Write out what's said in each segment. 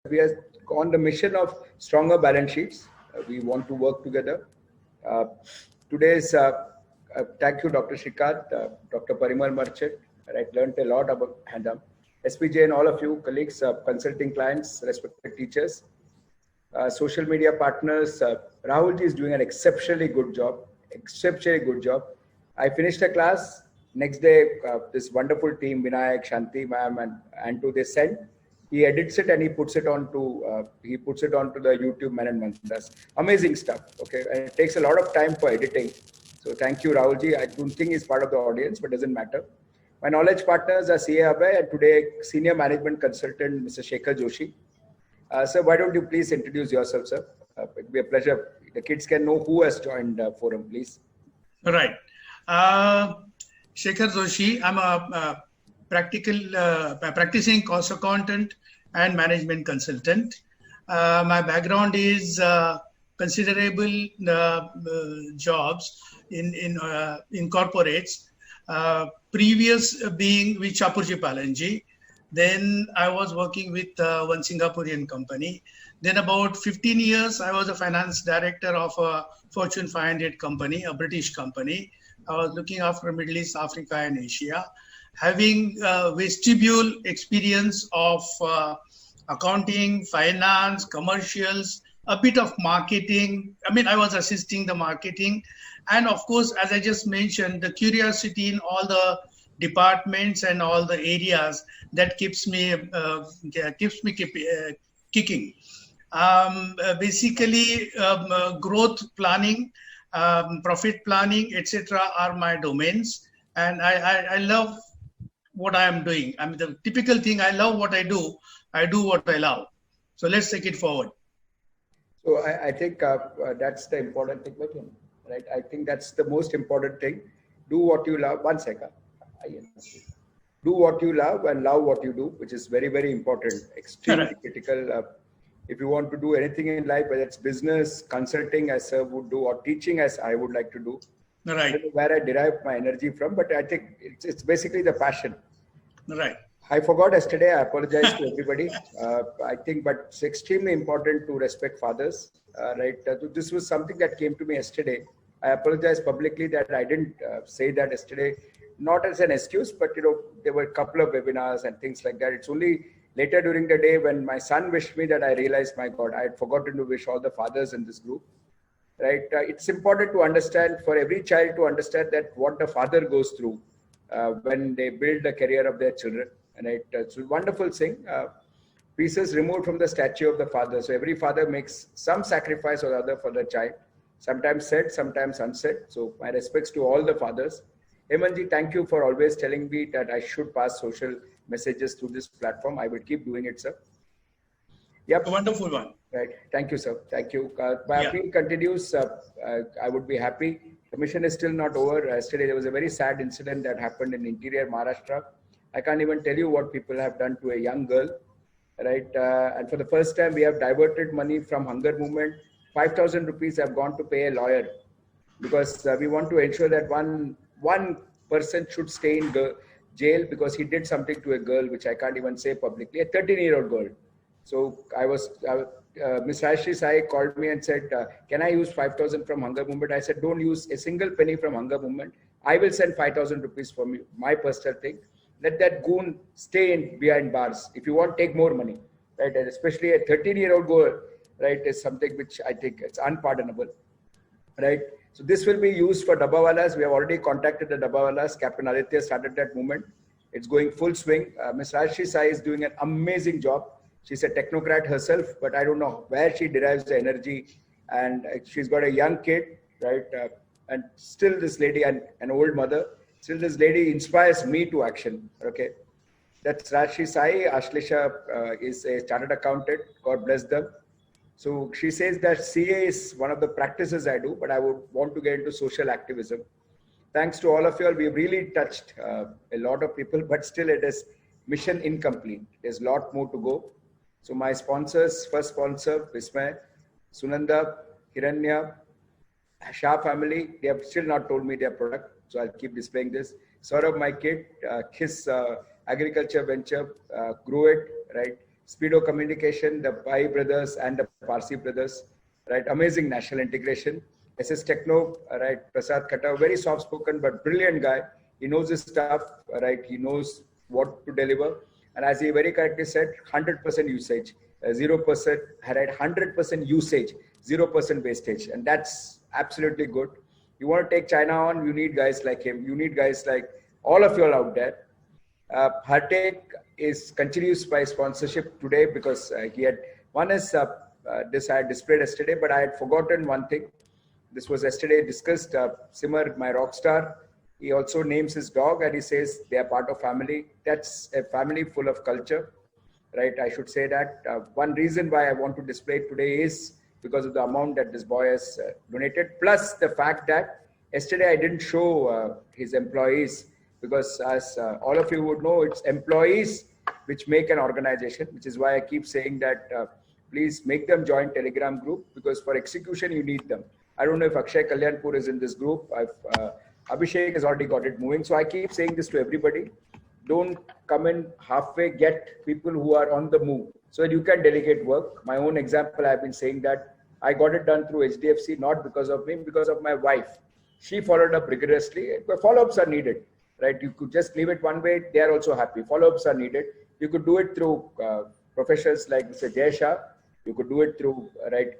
we are on the mission of stronger balance sheets. We want to work together. Uh, today's thank you, Dr. Shrikant, Dr. Parimal Merchant. I learned a lot about Handam. SPJ and all of you, colleagues, consulting clients, respected teachers, social media partners. Rahulji is doing an exceptionally good job. Exceptionally good job. I finished a class. Next day, this wonderful team, Vinayak, Shanti, ma'am, and Antu, they sent. He edits it and he puts it onto the YouTube Man and Mantras. Amazing stuff. Okay, and it takes a lot of time for editing. So thank you, Rahulji. I don't think he's part of the audience, but doesn't matter. My knowledge partners are CA Abhay and today Senior Management Consultant, Mr. Shekhar Joshi. Sir, why don't you please introduce yourself, sir? It'd be a pleasure. The kids can know who has joined the forum, please. Right. Shekhar Joshi. I'm a practicing cost accountant and management consultant. My background is considerable jobs in corporates. Previous being with Shapoorji Pallonji. Then I was working with one Singaporean company. Then about 15 years, I was a finance director of a Fortune 500 company, a British company. I was looking after Middle East, Africa, and Asia. Having vestibule experience of accounting, finance, commercials, a bit of marketing. I mean, I was assisting the marketing. And of course, as I just mentioned, the curiosity in all the departments and all the areas that keeps me kicking. Basically, growth planning, profit planning, etc. are my domains, and I love what I am doing. I mean, the typical thing, I love what I do what I love. So let's take it forward. So I think that's the important thing, right? I think that's the most important thing. Do what you love. 1 second. Do what you love and love what you do, which is very, very important, extremely critical. If you want to do anything in life, whether it's business, consulting as Sir would do, or teaching as I would like to do, right. I don't know where I derive my energy from, but I think it's basically the passion. Right. I forgot yesterday. I apologize to everybody. I think, but it's extremely important to respect fathers. Right. This was something that came to me yesterday. I apologize publicly that I didn't say that yesterday. Not as an excuse, but there were a couple of webinars and things like that. It's only later during the day when my son wished me that I realized, my God, I had forgotten to wish all the fathers in this group. Right? It's important to understand, for every child to understand that what the father goes through when they build the career of their children. And it's a wonderful thing. Pieces removed from the statue of the father. So every father makes some sacrifice or other for the child. Sometimes said, sometimes unsaid. So my respects to all the fathers. Hemanji, thank you for always telling me that I should pass social messages through this platform. I will keep doing it, sir. Yep. A wonderful one. Right. Thank you, sir. Thank you. My appeal continues. I would be happy. The mission is still not over. Yesterday, there was a very sad incident that happened in interior Maharashtra. I can't even tell you what people have done to a young girl. Right. And for the first time, we have diverted money from hunger movement. 5,000 rupees have gone to pay a lawyer because we want to ensure that one person should stay in jail because he did something to a girl, which I can't even say publicly, a 13-year-old girl. So Ms. Rajshri Sai called me and said, can I use 5,000 from hunger movement? I said, don't use a single penny from hunger movement. I will send 5,000 rupees for me, my personal thing. Let that goon stay behind bars. If you want, take more money, right? And especially a 13-year-old girl, right, is something which I think it's unpardonable, right? So this will be used for Dabbawalas. We have already contacted the Dabbawalas. Captain Aditya started that movement. It's going full swing. Ms. Rajshri Sai is doing an amazing job. She's a technocrat herself, but I don't know where she derives the energy. And she's got a young kid, right? And still this lady, and an old mother, still this lady inspires me to action, okay? That's Rajshri Sai. Ashlisha is a chartered accountant. God bless them. So she says that CA is one of the practices I do, but I would want to get into social activism. Thanks to all of you all, we've really touched a lot of people, but still it is mission incomplete. There's a lot more to go. So my sponsors, first sponsor, Vismay, Sunanda, Hiranya, Shah family, they have still not told me their product. So I'll keep displaying this. Saurabh, my kid, KISS agriculture venture, grow it, right? Speedo Communication, the Pai brothers and the Parsi brothers, right? Amazing national integration. SS Techno, right? Prasad Khatta, very soft-spoken but brilliant guy. He knows his stuff, right? He knows what to deliver. And as he very correctly said, 100% usage, 0%, right? 100% usage, 0% wastage. And that's absolutely good. You want to take China on, you need guys like him. You need guys like all of you all out there. Hartek is continues by sponsorship today because he had one is this I had displayed yesterday, but I had forgotten one thing. This was yesterday discussed. Simar, my rock star, he also names his dog and he says they are part of family. That's a family full of culture, right? I should say that. One reason why I want to display it today is because of the amount that this boy has donated, plus the fact that yesterday I didn't show his employees because as all of you would know, it's employees which make an organization, which is why I keep saying that please make them join Telegram group because for execution, you need them. I don't know if Akshay Kalyanpur is in this group. Abhishek has already got it moving. So I keep saying this to everybody. Don't come in halfway, get people who are on the move so that you can delegate work. My own example, I've been saying that I got it done through HDFC, not because of me, because of my wife. She followed up rigorously. Follow-ups are needed, right? You could just leave it one way. They are also happy. Follow-ups are needed. You could do it through professionals like Mr. Jay Shah. You could do it through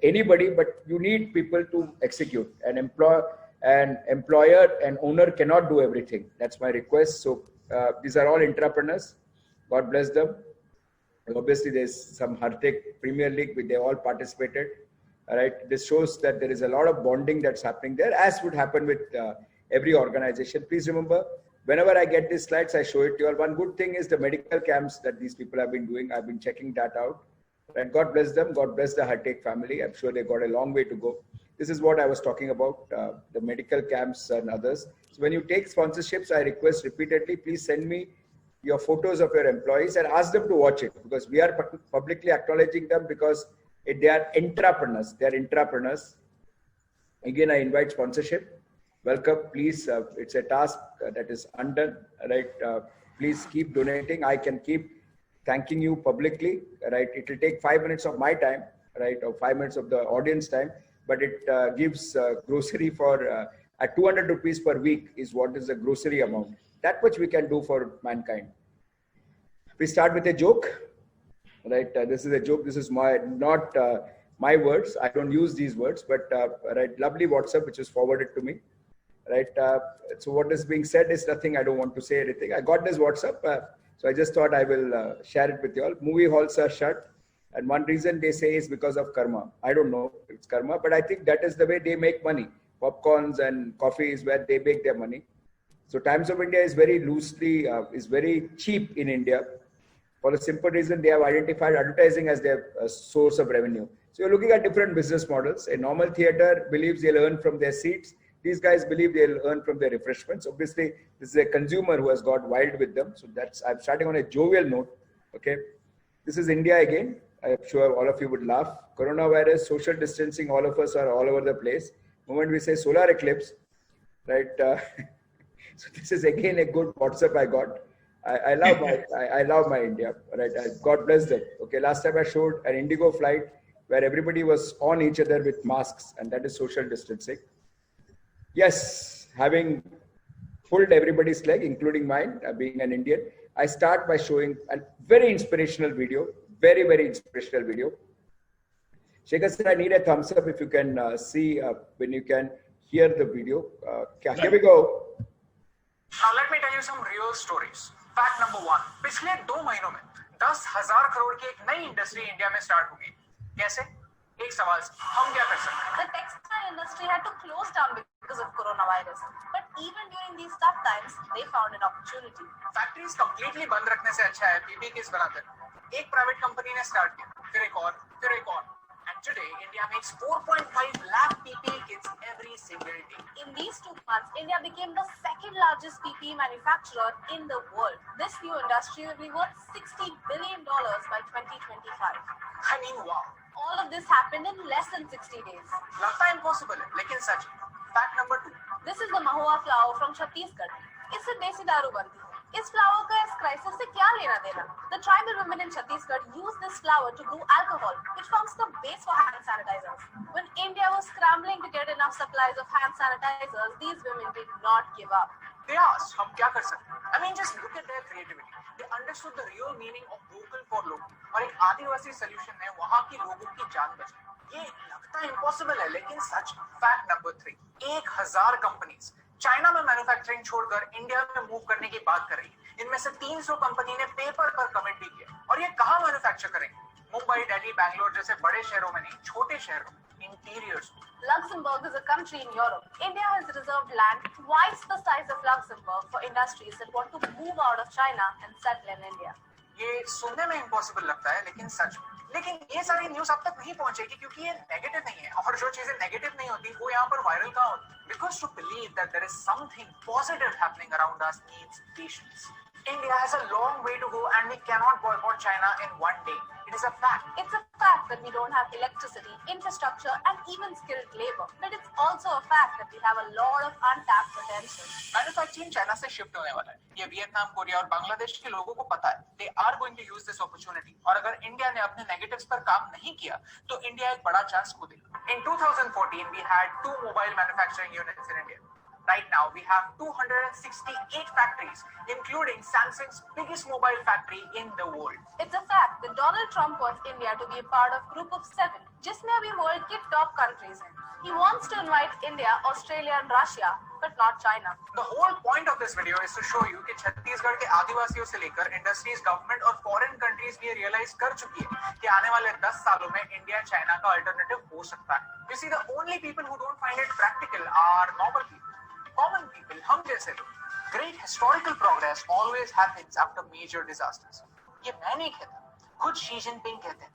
anybody, but you need people to execute. An employer and owner cannot do everything. That's my request. So these are all entrepreneurs. God bless them. Obviously, there's some Hartek Premier League, which they all participated. All right. This shows that there is a lot of bonding that's happening there, as would happen with every organization. Please remember, whenever I get these slides, I show it to you all. One good thing is the medical camps that these people have been doing. I've been checking that out. And God bless them. God bless the Hartek family. I'm sure they got a long way to go. This is what I was talking about, the medical camps and others. So when you take sponsorships, I request repeatedly, please send me your photos of your employees and ask them to watch it because we are publicly acknowledging them because they are entrepreneurs. They are entrepreneurs. Again, I invite sponsorship. Welcome, please. It's a task that is undone, right? Please keep donating. I can keep thanking you publicly, right? It will take 5 minutes of my time, right? Or 5 minutes of the audience time, but it gives grocery for at 200 rupees per week is what is the grocery amount. That much we can do for mankind. We start with a joke, right? This is a joke. This is not my words. I don't use these words, but right, lovely WhatsApp, which is forwarded to me, right? So what is being said is nothing. I don't want to say anything. I got this WhatsApp. So I just thought I will share it with you all. Movie halls are shut. And one reason they say is because of karma. I don't know if it's karma, but I think that is the way they make money. Popcorns and coffee is where they make their money. So Times of India is very loosely, is very cheap in India. For the simple reason they have identified advertising as their source of revenue. So you're looking at different business models. A normal theater believes they'll earn from their seats. These guys believe they'll earn from their refreshments. Obviously, this is a consumer who has got wild with them. So I'm starting on a jovial note. Okay. This is India again. I'm sure all of you would laugh. Coronavirus, social distancing, all of us are all over the place. The moment we say solar eclipse, right? So this is again a good WhatsApp I got. I love my India, right? God bless them. Okay. Last time I showed an Indigo flight where everybody was on each other with masks, and that is social distancing. Yes, having pulled everybody's leg, including mine, being an Indian, I start by showing a very inspirational video, very, very inspirational video. Shekhar sir, I need a thumbs up if you can see when you can hear the video. Here we go. Now let me tell you some real stories. Fact number 1. पिछले 2 महीनों में 10,000 करोड़ की एक नई industry India में start होगी. कैसे? एक सवाल से हम क्या कर सकते हैं? The textile industry had to close down because of coronavirus. But even during these tough times, they found an opportunity. Factories completely बंद रखने से अच्छा है पीपी किट्स बनाकर. एक प्राइवेट कंपनी ने स्टार्ट किया, फिर एक और. And today, India makes 4.5 lakh PPE kits every single day. In these 2 months, India became the second largest PPE manufacturer in the world. This new industry will be worth $60 billion by 2025. I mean, wow. All of this happened in less than 60 days. लगता impossible है, लेकिन सच है. Fact number 2. This is the Mahua flower from Chhattisgarh. इससे देसी दारू बनती है. इस flower का इस crisis से क्या लेना देना? The tribal women in Chhattisgarh used this flower to brew alcohol, which forms the base for hand sanitizers. When India was scrambling to get enough supplies of hand sanitizers, these women did not give up. They asked, हम क्या कर सकते हैं? I mean, just look at their creativity. They understood the real meaning of local for local. और एक आदिवासी solution ने वहाँ की लोगों की जान बचाई. ये लगता impossible है, लेकिन सच. Fact number 3. 1000 companies चाइना में मैन्युफैक्चरिंग छोड़कर इंडिया में मूव करने की बात कर रही है. इनमें से 300 कंपनी ने पेपर पर कमिट भी किया. और ये कहाँ मैन्युफैक्चर करेंगे? मुंबई, दिल्ली, बैंगलोर जैसे बड़े शहरों में नहीं, छोटे शहरों में, इंटीरियर्स में. Luxembourg is a country in Europe. India has reserved land twice the size of Luxembourg for industries that want to move out of China and settle in India. ये सुनने में इम्पॉसिबल लगता है, लेकिन सच में. लेकिन ये सारी न्यूज अब तक नहीं पहुंचेगी क्योंकि ये नेगेटिव नहीं है, और जो चीजें नेगेटिव नहीं होती वो यहाँ पर वायरल कहाँ होती. Because to believe that there is something positive happening around us needs patience. India has a long way to go and we cannot boycott China in one day. It is a fact. It's a fact that we don't have electricity, infrastructure, and even skilled labor. But it's also a fact that we have a lot of untapped potential. Manufacturing China से shift होने वाला है. ये Vietnam, Korea और बांग्लादेश के लोगों को पता है. They are going to use this opportunity. और अगर इंडिया ने अपने नेगेटिव्स पर काम नहीं किया, तो इंडिया एक बड़ा चांस खो देगा. In 2014, we had 2 mobile manufacturing units in India. Right now, we have 268 factories, including Samsung's biggest mobile factory in the world. It's a fact that Donald Trump wants India to be a part of Group of 7, जिसमें अभी world के top countries हैं. He wants to invite India, Australia, and Russia, but not China. The whole point of this video is to show you कि छत्तीसगढ़ के आदिवासियों से लेकर industries, government और फॉरेन कंट्रीज भी रियलाइज कर चुकी है कि आने वाले 10 सालों में इंडिया चाइना का अल्टरनेटिव हो सकता है. You see, the only people who don't find it practical are normal people. Common people, हम जैसे लोग. Great historical progress always happens after major disasters. ये मैं नहीं कहता, खुद शी जिनपिंग कहते हैं.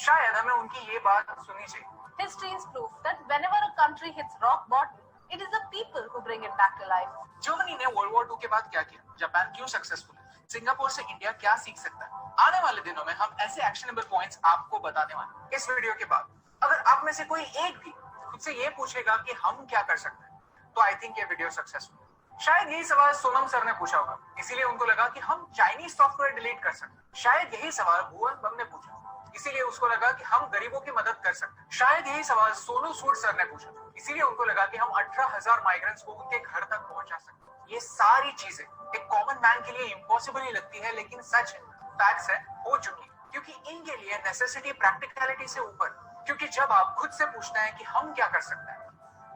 शायद हमें उनकी ये बात सुननी चाहिए. History is proof that whenever a country hits rock bottom, it is the people who bring it back to life. Germany ने वर्ल्ड वॉर 2 के बाद क्या किया? जापान क्यों सक्सेसफुल है? सिंगापुर से इंडिया क्या सीख सकता है? आने वाले दिनों में हम ऐसे एक्शनेबल पॉइंट्स आपको बताने वाले हैं. इस वीडियो के बाद अगर आप में से कोई एक भी खुद से ये पूछेगा कि हम क्या कर सकते हैं, तो आई थिंक ये वीडियो सक्सेसफुल. शायद यही सवाल सोनम सर ने पूछा होगा, इसीलिए उनको लगा कि हम चाइनीज सॉफ्टवेयर डिलीट कर सकते हैं. शायद यही सवाल भुवन बम ने पूछा, इसीलिए उसको लगा कि हम गरीबों की मदद कर सकते हैं. शायद यही सवाल सोनू सूद सर ने पूछा, इसीलिए उनको लगा कि हम 18,000 माइग्रेंट्स को उनके घर तक पहुंचा सकते हैं. ये सारी चीजें एक कॉमन मैन के लिए इम्पॉसिबल ही लगती है, लेकिन सच है, फैक्ट्स है, हो चुकी है. क्योंकि इनके लिए नेसेसिटी प्रैक्टिकलिटी से ऊपर. क्योंकि जब आप खुद से पूछते हैं कि हम क्या कर सकते हैं,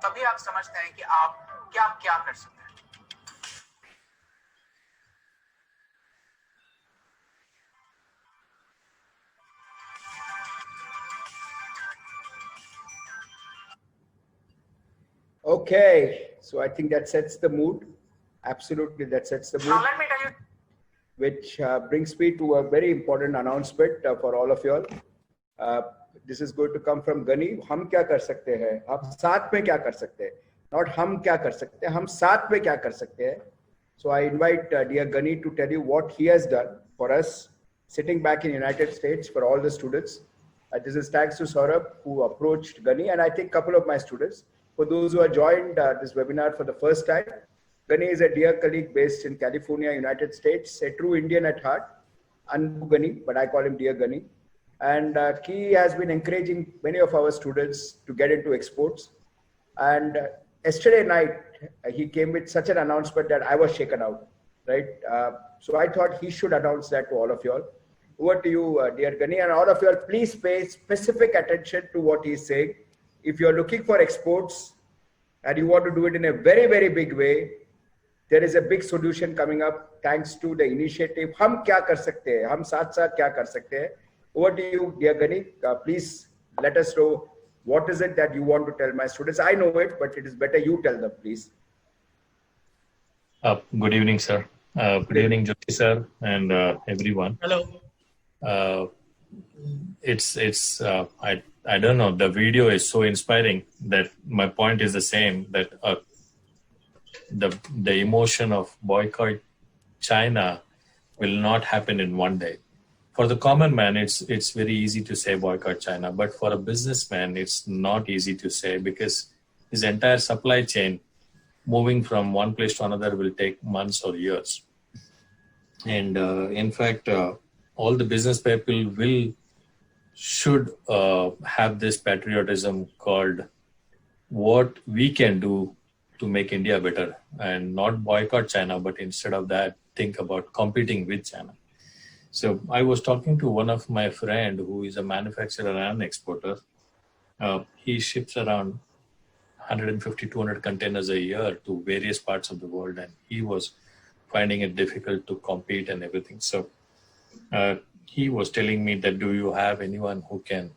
तभी आप समझते हैं कि आप क्या क्या कर सकते हैं. Okay, so I think that sets the mood. Absolutely, that sets the Now mood. let me tell you. Which brings me to a very important announcement for all of you all. This is going to come from Gani. हम क्या कर सकते हैं? हम साथ में क्या कर सकते हैं? Not हम क्या कर सकते हैं? हम साथ में क्या कर सकते हैं? So I invite dear Gani to tell you what he has done for us, sitting back in United States for all the students. This is thanks to Saurabh who approached Gani, and I think a couple of my students. For those who have joined this webinar for the first time, Gani is a dear colleague based in California, United States, a true Indian at heart, Anbu Gani, but I call him dear Gani. And he has been encouraging many of our students to get into exports. And yesterday night, he came with such an announcement that I was shaken out, right? So I thought he should announce that to all of you all. Over to you, dear Gani, and all of you all, please pay specific attention to what he's saying. If you're looking for exports and you want to do it in a very, very big way, there is a big solution coming up thanks to the initiative. हम क्या कर सकते हैं? हम साथ-साथ क्या कर सकते हैं? Over to you, dear Gani. Please let us know what is it that you want to tell my students. I know it, but it is better you tell them, please. Good evening, sir. Good evening, Jyoti sir, and everyone. Hello. I don't know. The video is so inspiring that my point is the same. That the emotion of boycott China will not happen in one day. For the common man, it's very easy to say boycott China, but for a businessman, it's not easy to say because his entire supply chain moving from one place to another will take months or years. And in fact, all the business people should have this patriotism called what we can do to make India better, and not boycott China, but instead of that, think about competing with China. So I was talking to one of my friend who is a manufacturer and exporter. He ships around 150, 200 containers a year to various parts of the world, and he was finding it difficult to compete and everything. So he was telling me that, do you have anyone who can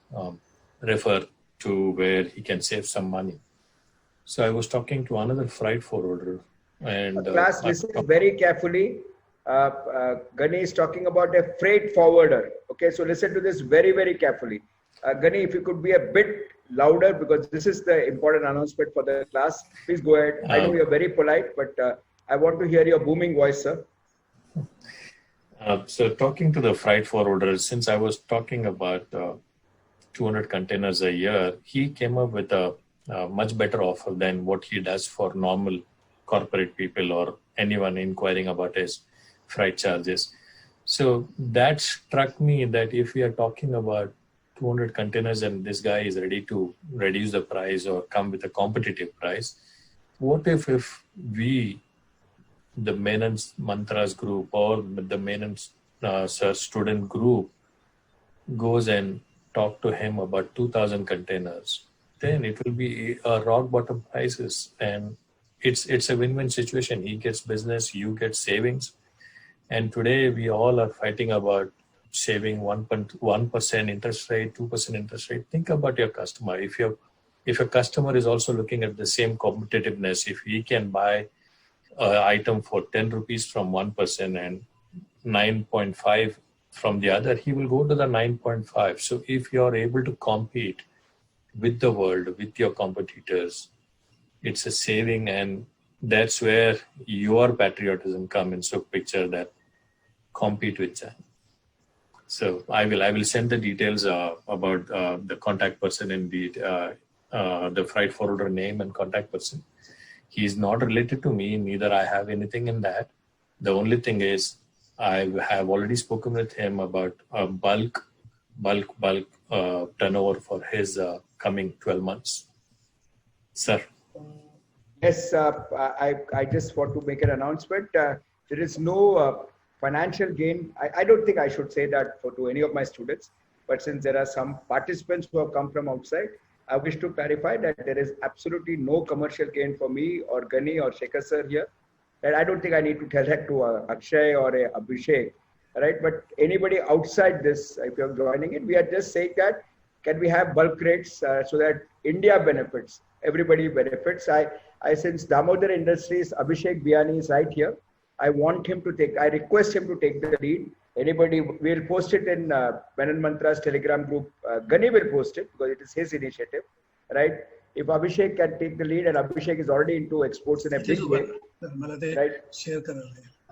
refer to where he can save some money? So I was talking to another freight forwarder. And class, listen very carefully. Gani is talking about a freight forwarder. Okay, so listen to this very, very carefully. Gani, if you could be a bit louder, because this is the important announcement for the class. Please go ahead. I know you're very polite, but I want to hear your booming voice, sir. So talking to the freight forwarder, since I was talking about 200 containers a year, he came up with a much better offer than what he does for normal corporate people or anyone inquiring about his freight charges. So that struck me that if we are talking about 200 containers and this guy is ready to reduce the price or come with a competitive price, what if we, the Menon Mantras group or the Menon Sir student group, goes and talk to him about 2,000 containers, then it will be a rock bottom prices, and it's a win-win situation. He gets business, you get savings, and today we all are fighting about saving 1% interest rate, 2% interest rate. Think about your customer. If your customer is also looking at the same competitiveness, if he can buy an item for 10 rupees from one person and 9.5 from the other, he will go to the 9.5. So if you are able to compete with the world, with your competitors, it's a saving, and that's where your patriotism comes into picture, that compete with China. So I will send the details about the contact person in the freight forwarder name and contact person. He is not related to me, neither I have anything in that. The only thing is I have already spoken with him about a bulk turnover for his coming 12 months. Sir. Yes, I just want to make an announcement. There is no financial gain. I don't think I should say that to any of my students, but since there are some participants who have come from outside, I wish to clarify that there is absolutely no commercial gain for me or Gani or Shekhar sir here. And I don't think I need to tell that to Akshay or Abhishek, right? But anybody outside this, if you're joining it, we are just saying that can we have bulk rates so that India benefits, everybody benefits. I since Damodar Industries, Abhishek Biyani is right here. I request him to take the lead. Anybody, we'll post it in Menon Mantra's Telegram group. Gani will post it because it is his initiative, right? If Abhishek can take the lead, and Abhishek is already into exports in a big way, right?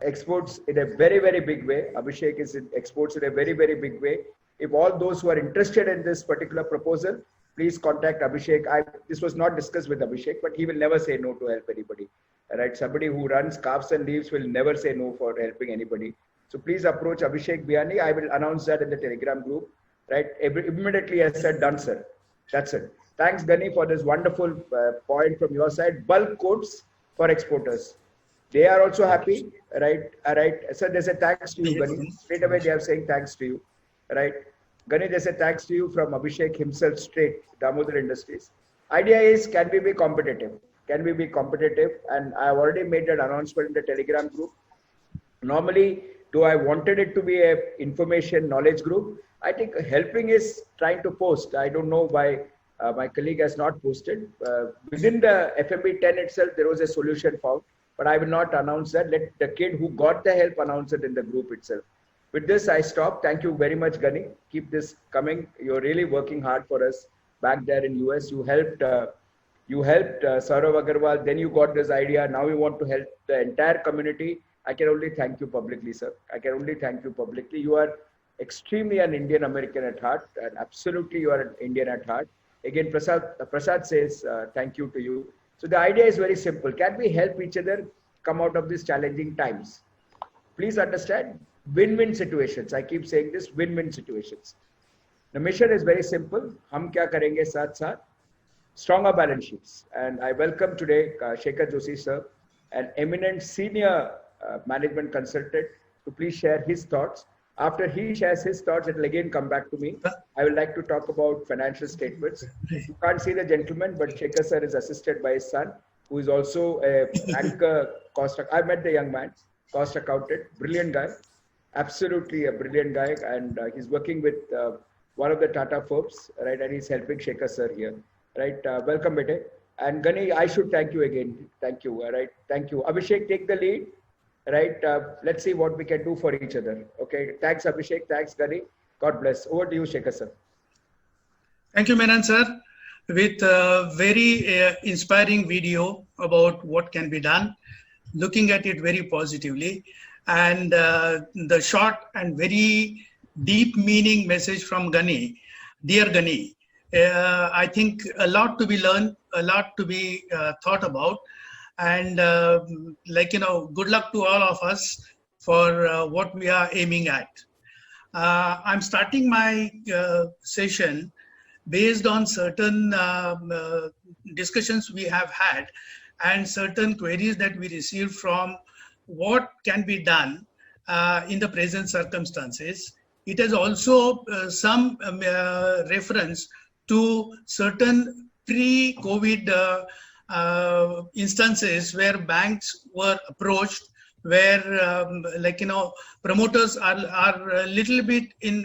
Exports in a very, very big way. Abhishek is in exports in a very, very big way. If all those who are interested in this particular proposal, please contact Abhishek. This was not discussed with Abhishek, but he will never say no to help anybody. Right? Somebody who runs Scarves and Leaves will never say no for helping anybody. So please approach Abhishek Biyani. I will announce that in the Telegram group. Right? Immediately I said, done, sir. That's it. Thanks, Gani, for this wonderful point from your side. Bulk quotes for exporters. They are also happy, right? All right. So they say thanks to you, Gani. Straight away they are saying thanks to you, right? Gani, they say thanks to you from Abhishek himself straight, Damodar Industries. Idea is, can we be competitive? Can we be competitive? And I have already made that announcement in the Telegram group. Normally, though I wanted it to be a information knowledge group, I think helping is trying to post. I don't know why my colleague has not posted. Within the FMB 10 itself, there was a solution found, but I will not announce that. Let the kid who got the help announce it in the group itself. With this, I stop. Thank you very much, Gani. Keep this coming. You're really working hard for us back there in US. You helped Saurav Agarwal. Then you got this idea. Now you want to help the entire community. I can only thank you publicly, sir. I can only thank you publicly. You are extremely an Indian American at heart, and absolutely you are an Indian at heart. Again, Prasad says thank you to you. So the idea is very simple. Can we help each other come out of these challenging times? Please understand, win-win situations. I keep saying this, win-win situations. The mission is very simple. Hum kya karenge saath saath? Stronger balance sheets. And I welcome today Shekhar Joshi sir, an eminent senior management consultant, to please share his thoughts. After he shares his thoughts, it will again come back to me. I would like to talk about financial statements. You can't see the gentleman, but Shekhar sir is assisted by his son, who is also a anchor cost. I met the young man, cost accountant, brilliant guy, absolutely a brilliant guy, and he's working with one of the Tata firms, right? And he's helping Shekhar sir here, right? Welcome, Bete. And Gani, I should thank you again. Thank you, right? Thank you. Abhishek, take the lead. Right, let's see what we can do for each other. Okay, thanks Abhishek, thanks Gani. God bless. Over to you, Shekhar sir. Thank you, Menon sir, with a very inspiring video about what can be done, looking at it very positively, and the short and very deep meaning message from Gani. Dear Gani, I think a lot to be learned, a lot to be thought about. And good luck to all of us for what we are aiming at. I'm starting my session based on certain discussions we have had and certain queries that we received from what can be done in the present circumstances. It has also some reference to certain pre-COVID instances where banks were approached, where promoters are a little bit in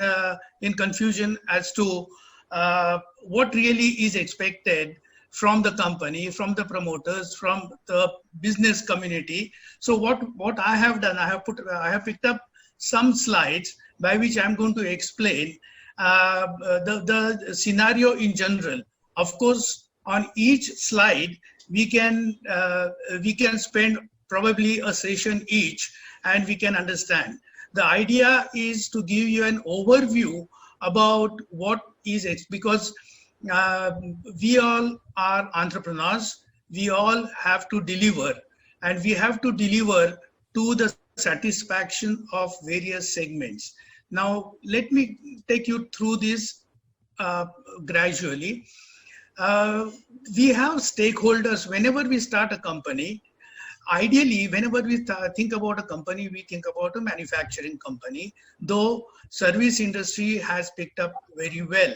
confusion as to what really is expected from the company, from the promoters, from the business community. So what I have done, I have picked up some slides by which I'm going to explain the scenario in general. Of course, on each slide, we can spend probably a session each, and we can understand. The idea is to give you an overview about what is it, because we all are entrepreneurs. We all have to deliver, and we have to deliver to the satisfaction of various segments. Now, let me take you through this gradually. We have stakeholders. Whenever we start a company, ideally, whenever we think about a company, we think about a manufacturing company, though service industry has picked up very well.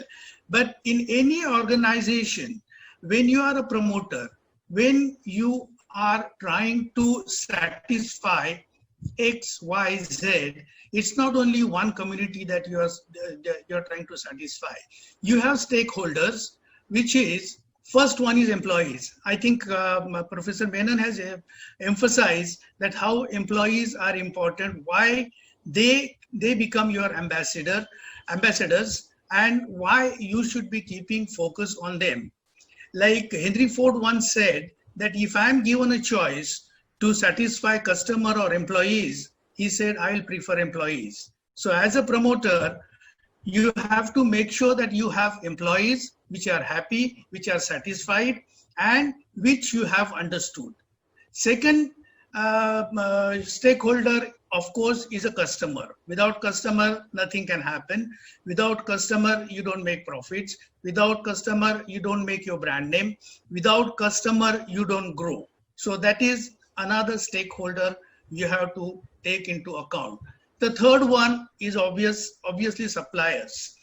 But in any organization, when you are a promoter, when you are trying to satisfy X, Y, Z, it's not only one community that you're trying to satisfy. You have stakeholders, which is, first one is employees. I think Professor Menon has emphasized that how employees are important, why they become your ambassadors, and why you should be keeping focus on them. Like Henry Ford once said that if I'm given a choice to satisfy customer or employees, he said, I'll prefer employees. So as a promoter, you have to make sure that you have employees which are happy, which are satisfied, and which you have understood. Second stakeholder, of course, is a customer. Without customer, nothing can happen. Without customer, you don't make profits. Without customer, you don't make your brand name. Without customer, you don't grow. So that is another stakeholder you have to take into account. The third one is obviously suppliers.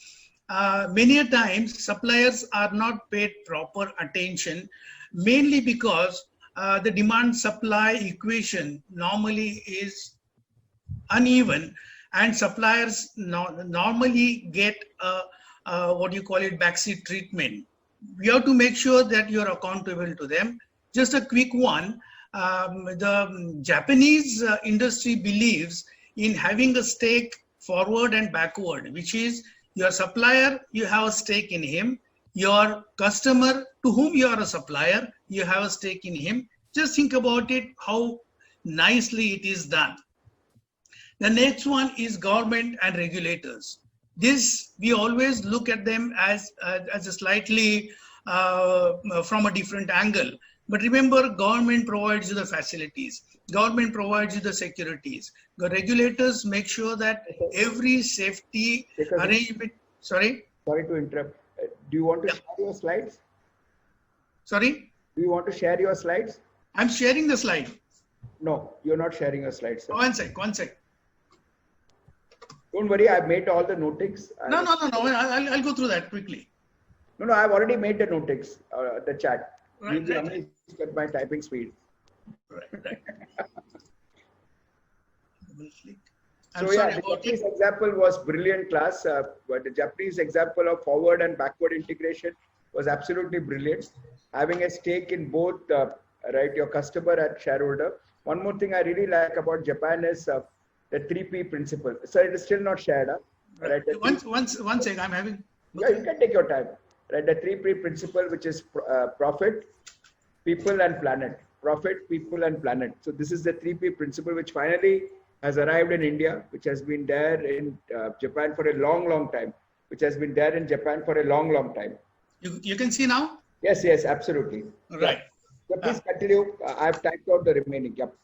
Many a times, suppliers are not paid proper attention, mainly because the demand-supply equation normally is uneven, and suppliers normally get backseat treatment. You have to make sure that you're accountable to them. Just a quick one, the Japanese industry believes in having a stake forward and backward, which is your supplier, you have a stake in him. Your customer, to whom you are a supplier, you have a stake in him. Just think about it, how nicely it is done. The next one is government and regulators. This, we always look at them as a slightly from a different angle. But remember, government provides you the facilities. Government provides you the securities. The regulators make sure that every safety Because- arrangement. Sorry? Sorry to interrupt. Do you want to share your slides? Sorry? Do you want to share your slides? I'm sharing the slide. No, you're not sharing your slides, sir. One sec. Don't worry, I've made all the notings. No. I'll go through that quickly. No, I've already made the notings, the chat. Right, You'll be right. amazed at my typing speed. Right. I'm So sorry yeah, the about Japanese it. example was brilliant class, but the Japanese example of forward and backward integration was absolutely brilliant. Having a stake in both, right, your customer and shareholder. One more thing I really like about Japan is the 3P principle. So it is still not shared, right? The One sec, I'm having. Yeah, you can take your time. Right, the 3P principle, which is profit, people, and planet. Profit, people, and planet. So this is the 3P principle, which finally has arrived in India, which has been there in Japan for a long time. Which has been there in Japan for a long time. You can see now? Yes, absolutely. Right. So please continue. I've typed out the remaining. Yep.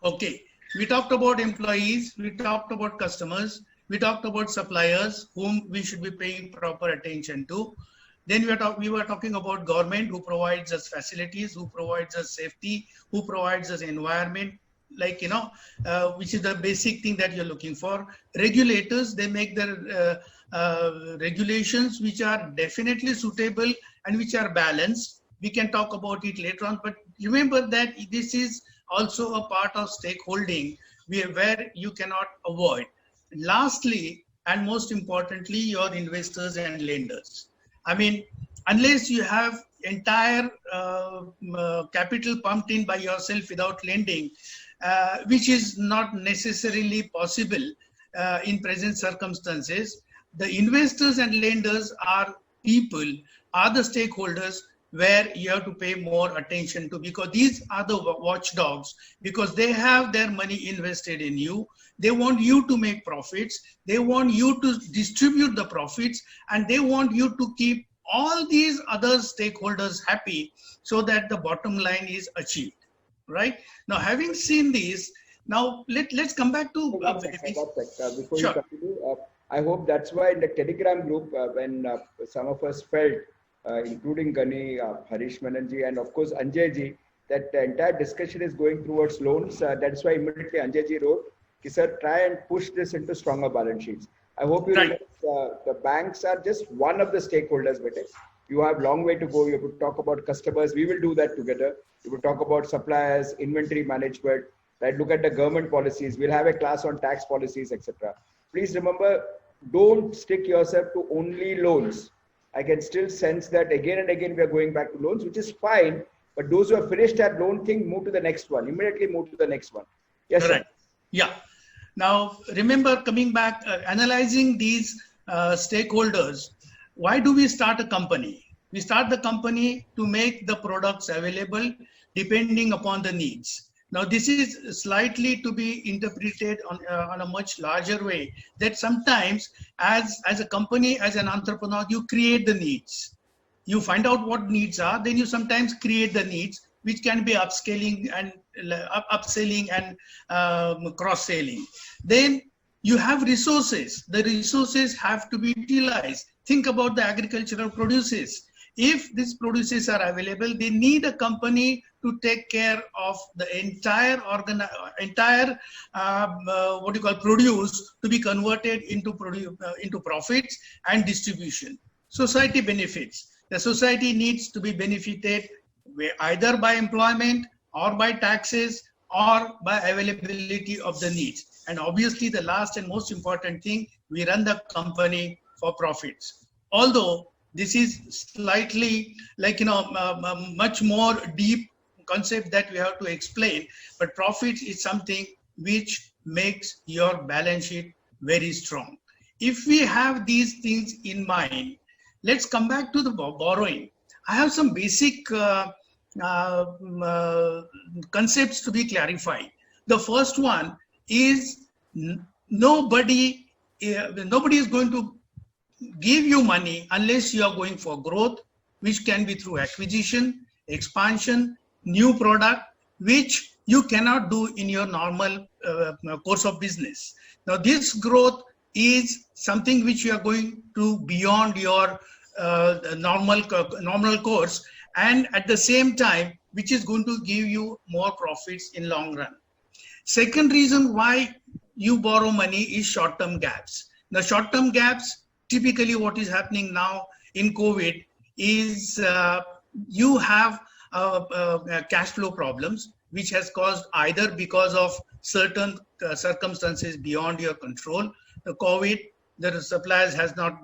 Okay. We talked about employees. We talked about customers. We talked about suppliers whom we should be paying proper attention to. Then we were talking about government who provides us facilities, who provides us safety, who provides us environment, like, which is the basic thing that you're looking for. Regulators, they make their regulations which are definitely suitable and which are balanced. We can talk about it later on, but remember that this is also a part of stakeholding where you cannot avoid. Lastly, and most importantly, your investors and lenders. I mean, unless you have entire capital pumped in by yourself without lending, which is not necessarily possible in present circumstances, the investors and lenders are people, are the stakeholders where you have to pay more attention to, because these are the watchdogs, because they have their money invested in you. They want you to make profits. They want you to distribute the profits, and they want you to keep all these other stakeholders happy so that the bottom line is achieved, right? Now, having seen these, now let's come back to... Before Sure. you continue, I hope that's why in the Telegram group, when some of us felt, including Gani, Harish Menanji, and of course Anjay ji, that the entire discussion is going towards loans. That's why immediately Anjay ji wrote, sir, try and push this into stronger balance sheets. I hope you Right. realize the banks are just one of the stakeholders with it. You have long way to go. You have to talk about customers. We will do that together. We will talk about suppliers, inventory management, right? Look at the government policies. We'll have a class on tax policies, etc. Please remember, don't stick yourself to only loans. I can still sense that again and again we are going back to loans, which is fine. But those who have finished that loan thing, move to the next one. Immediately move to the next one. Yes, sir. Right. Yeah. Now, remember, coming back, analyzing these stakeholders, why do we start a company? We start the company to make the products available depending upon the needs. Now, this is slightly to be interpreted on a much larger way, that sometimes as a company, as an entrepreneur, you create the needs. You find out what needs are, then you sometimes create the needs, which can be upselling and cross-selling. Then you have resources. The resources have to be utilized. Think about the agricultural produces. If these produces are available, they need a company to take care of the entire produce to be converted into profits and distribution. Society benefits. The society needs to be benefited either by employment or by taxes or by availability of the needs. And obviously, the last and most important thing, we run the company for profits. Although this is slightly like, much more deep concept that we have to explain, but profits is something which makes your balance sheet very strong. If we have these things in mind, let's come back to the borrowing. I have some basic concepts to be clarified. The first one is nobody is going to give you money unless you are going for growth, which can be through acquisition, expansion, new product, which you cannot do in your normal course of business. Now, this growth is something which you are going to beyond your normal course, and at the same time, which is going to give you more profits in long run. Second reason why you borrow money is short-term gaps. Now, short-term gaps, typically what is happening now in COVID is you have cash flow problems, which has caused either because of certain circumstances beyond your control. The COVID, the suppliers have not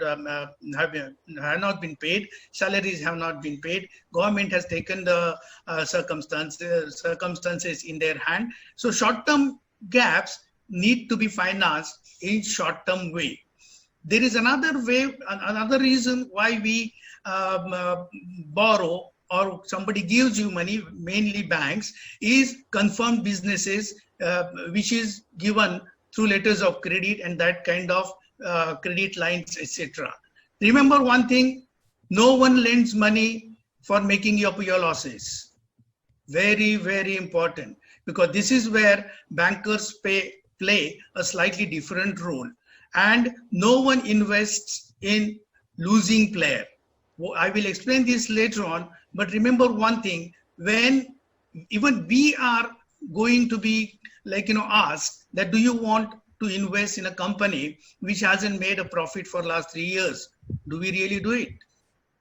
been paid, salaries have not been paid, government has taken the circumstances in their hand. So short-term gaps need to be financed in short-term way. There is another way, another reason why we borrow or somebody gives you money, mainly banks, is confirmed businesses, which is given through letters of credit and that kind of credit lines, etc. Remember one thing, no one lends money for making up your losses. Very, very important, because this is where bankers play a slightly different role, and no one invests in losing player. I will explain this later on, but remember one thing, when even we are going to be asked that do you want to invest in a company which hasn't made a profit for last 3 years? Do we really do it?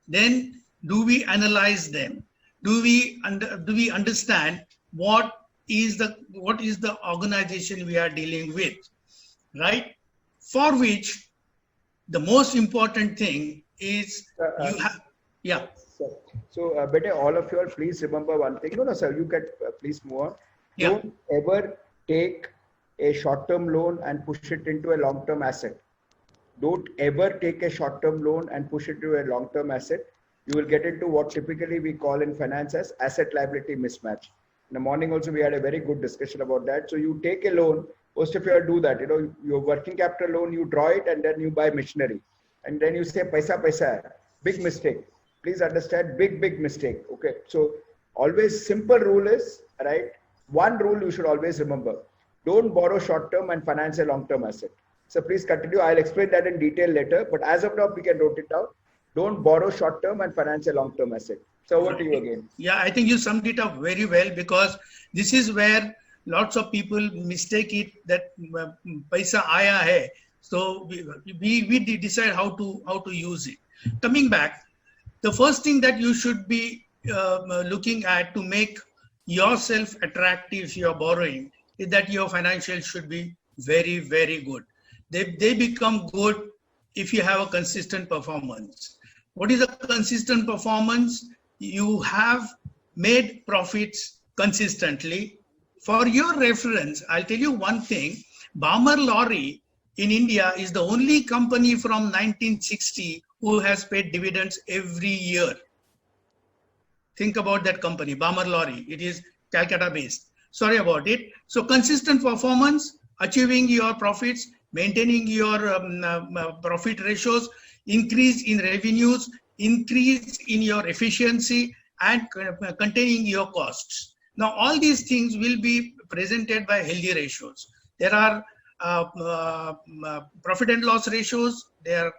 Then do we analyze them? Do we understand what is the organization we are dealing with, right? For which the most important thing is you have, yeah. So, Bete, all of you all, please remember one thing. No, sir, you can please move on. Yeah. Don't ever take a short-term loan and push it into a long-term asset. Don't ever take a short-term loan and push it to a long-term asset. You will get into what typically we call in finance as asset liability mismatch. In the morning also, we had a very good discussion about that. So you take a loan, most of you all do that, your working capital loan, you draw it and then you buy machinery. And then you say, paisa, big mistake. Please understand, big mistake. Okay. So always simple rule is, right? One rule you should always remember. Don't borrow short-term and finance a long-term asset. So please continue. I'll explain that in detail later, but as of now, we can note it down. Don't borrow short-term and finance a long-term asset. So over to you again. Yeah, I think you summed it up very well, because this is where lots of people mistake it that paisa aaya hai. So we decide how to use it. Coming back, the first thing that you should be looking at to make yourself attractive if you're borrowing is that your financials should be very, very good. They become good if you have a consistent performance. What is a consistent performance? You have made profits consistently. For your reference, I'll tell you one thing. Bamar Lorry in India is the only company from 1960 who has paid dividends every year. Think about that company, Bamar Lorry. It is Calcutta based. Sorry about it. So consistent performance, achieving your profits, maintaining your profit ratios, increase in revenues, increase in your efficiency, and containing your costs. Now, all these things will be presented by healthy ratios. There are profit and loss ratios, there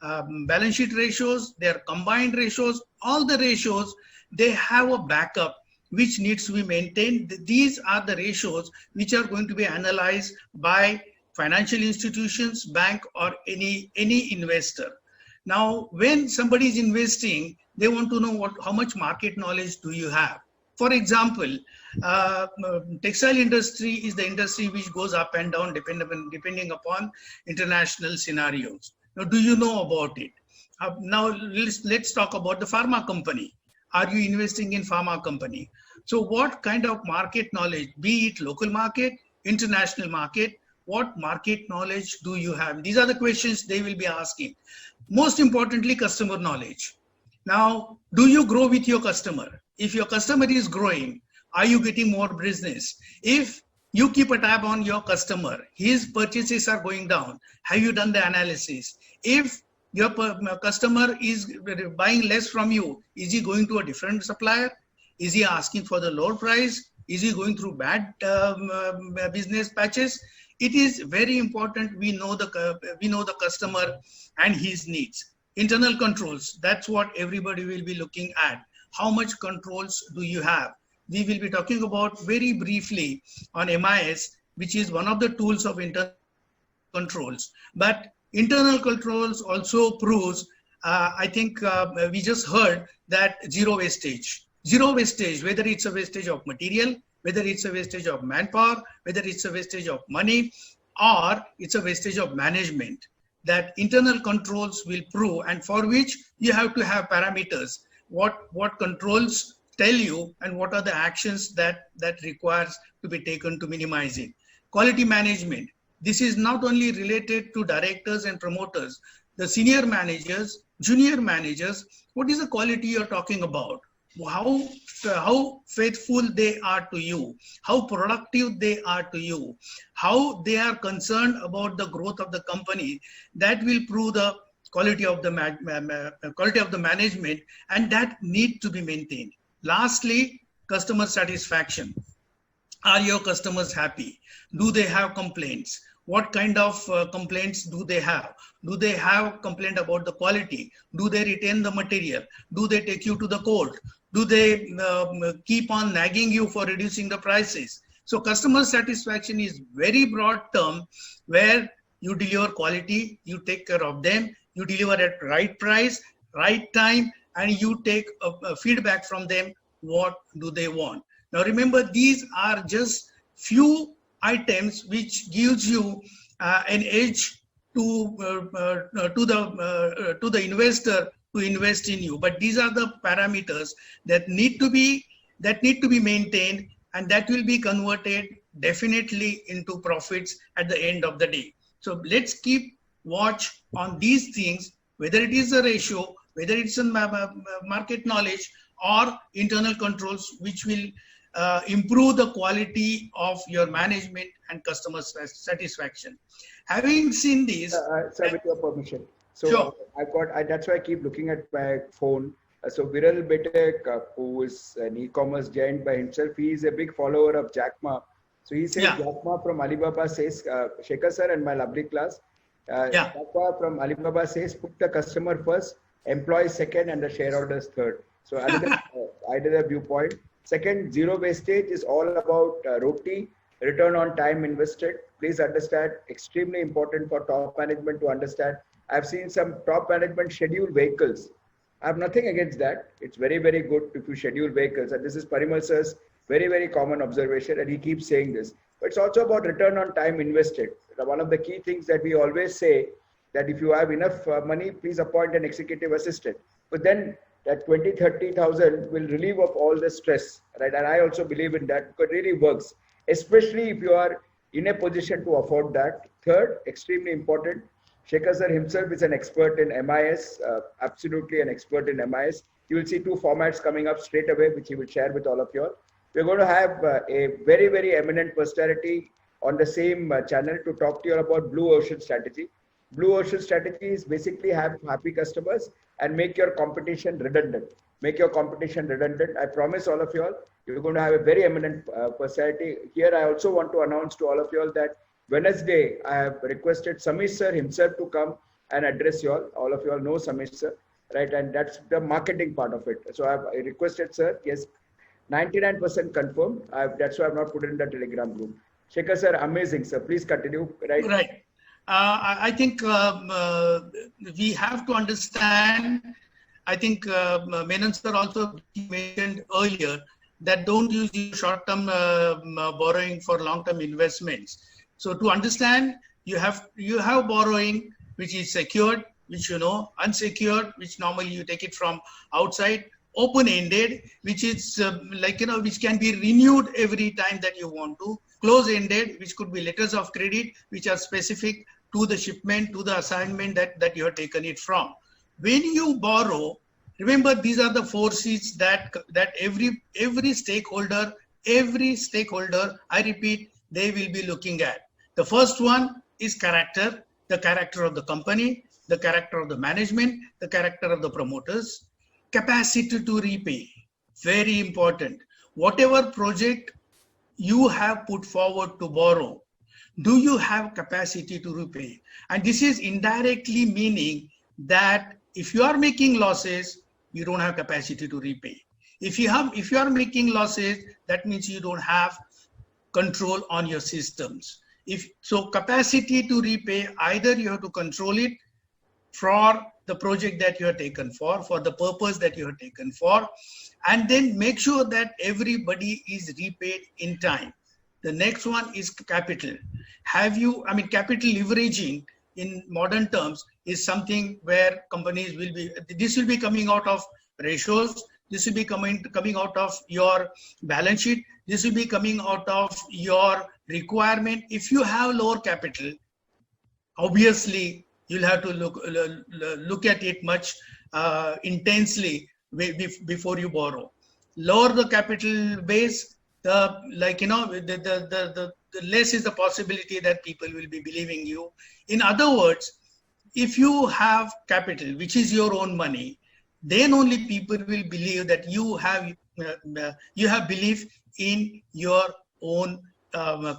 are balance sheet ratios, there are combined ratios. All the ratios, they have a backup which needs to be maintained. These are the ratios which are going to be analyzed by financial institutions, bank, or any investor. Now, when somebody is investing, they want to know how much market knowledge do you have. For example, textile industry is the industry which goes up and down depending upon international scenarios. Now, do you know about it? Now, let's talk about the pharma company. Are you investing in pharma company? So what kind of market knowledge, be it local market, international market, what market knowledge do you have? These are the questions they will be asking. Most importantly, customer knowledge. Now, do you grow with your customer? If your customer is growing, are you getting more business? If you keep a tab on your customer, his purchases are going down. Have you done the analysis? If your customer is buying less from you, is he going to a different supplier? Is he asking for the lower price? Is he going through bad business patches? It is very important we know the customer and his needs. Internal controls, that's what everybody will be looking at. How much controls do you have? We will be talking about very briefly on MIS, which is one of the tools of internal controls. But internal controls also proves, I think we just heard that zero wastage. Zero wastage, whether it's a wastage of material, whether it's a wastage of manpower, whether it's a wastage of money, or it's a wastage of management, that internal controls will prove, and for which you have to have parameters. What controls tell you and what are the actions that requires to be taken to minimize it. Quality management. This is not only related to directors and promoters, the senior managers, junior managers, what is the quality you're talking about? How faithful they are to you, how productive they are to you, how they are concerned about the growth of the company. That will prove the quality of the management, and that need to be maintained. Lastly, customer satisfaction. Are your customers happy? Do they have complaints? What kind of complaints do they have? Do they have complaint about the quality? Do they retain the material? Do they take you to the court? Do they keep on nagging you for reducing the prices? So customer satisfaction is very broad term where you deliver quality, you take care of them, you deliver at right price, right time, and you take feedback from them. What do they want? Now remember, these are just few items which gives you an edge to the investor to invest in you. But these are the parameters that need to be maintained, and that will be converted definitely into profits at the end of the day. So let's keep watch on these things, whether it is a ratio, whether it's a market knowledge or internal controls, which will improve the quality of your management and customer satisfaction. Having seen this, sir, with your permission. So sure. That's why I keep looking at my phone. So Viral Betek, who is an e-commerce giant by himself, he is a big follower of Jack Ma. So he says, Jack Ma from Alibaba says, Shekhar sir and my lovely class, Jack Ma from Alibaba says, put the customer first, employees second, and the shareholders third. So another viewpoint. Second, zero wastage is all about ROTI, return on time invested. Please understand, extremely important for top management to understand. I've seen some top management schedule vehicles. I have nothing against that. It's very, very good if you schedule vehicles. And this is Parimal sir's very, very common observation, and he keeps saying this. But it's also about return on time invested. One of the key things that we always say, that if you have enough money, please appoint an executive assistant. But then that 20,000-30,000 will relieve of all the stress, right? And I also believe in that, because it really works, especially if you are in a position to afford that. Third, extremely important, Shekhar sir himself is an expert in MIS, absolutely an expert in MIS. You will see two formats coming up straight away, which he will share with all of you all. We're going to have a very, very eminent personality on the same channel to talk to you about Blue Ocean strategy. Blue Ocean strategy is basically have happy customers and make your competition redundant. Make your competition redundant. I promise all of you all, you're going to have a very eminent personality. Here, I also want to announce to all of you all that Wednesday, I have requested Samish sir himself to come and address you all. All of you all know Samish sir, right? And that's the marketing part of it. So I requested sir, yes, 99% confirmed. That's why I've not put it in the Telegram group. Shekhar sir, amazing sir. Please continue, right? Right. I think we have to understand, I think Menon sir also mentioned earlier that don't use short-term borrowing for long-term investments. So to understand, you have borrowing which is secured, which you know, unsecured, which normally you take it from outside, open-ended, which is which can be renewed every time that you want to, close-ended, which could be letters of credit, which are specific to the shipment, to the assignment that you have taken it from. When you borrow, remember these are the 4 C's that every stakeholder, I repeat, they will be looking at. The first one is character, the character of the company, the character of the management, the character of the promoters, capacity to repay. very important. Whatever project you have put forward to borrow, do you have capacity to repay? And this is indirectly meaning that if you are making losses, you don't have capacity to repay. If you are making losses, that means you don't have control on your systems. So capacity to repay, either you have to control it for the project that you are taken for the purpose that you are taken for, and then make sure that everybody is repaid in time. The next one is capital. Capital leveraging in modern terms is something where companies this will be coming out of ratios, this will be coming out of your balance sheet, this will be coming out of your requirement. If you have lower capital, obviously you'll have to look at it much intensely before you borrow. Lower the capital base, the less is the possibility that people will be believing you. In other words, if you have capital, which is your own money, then only people will believe that you have belief in your own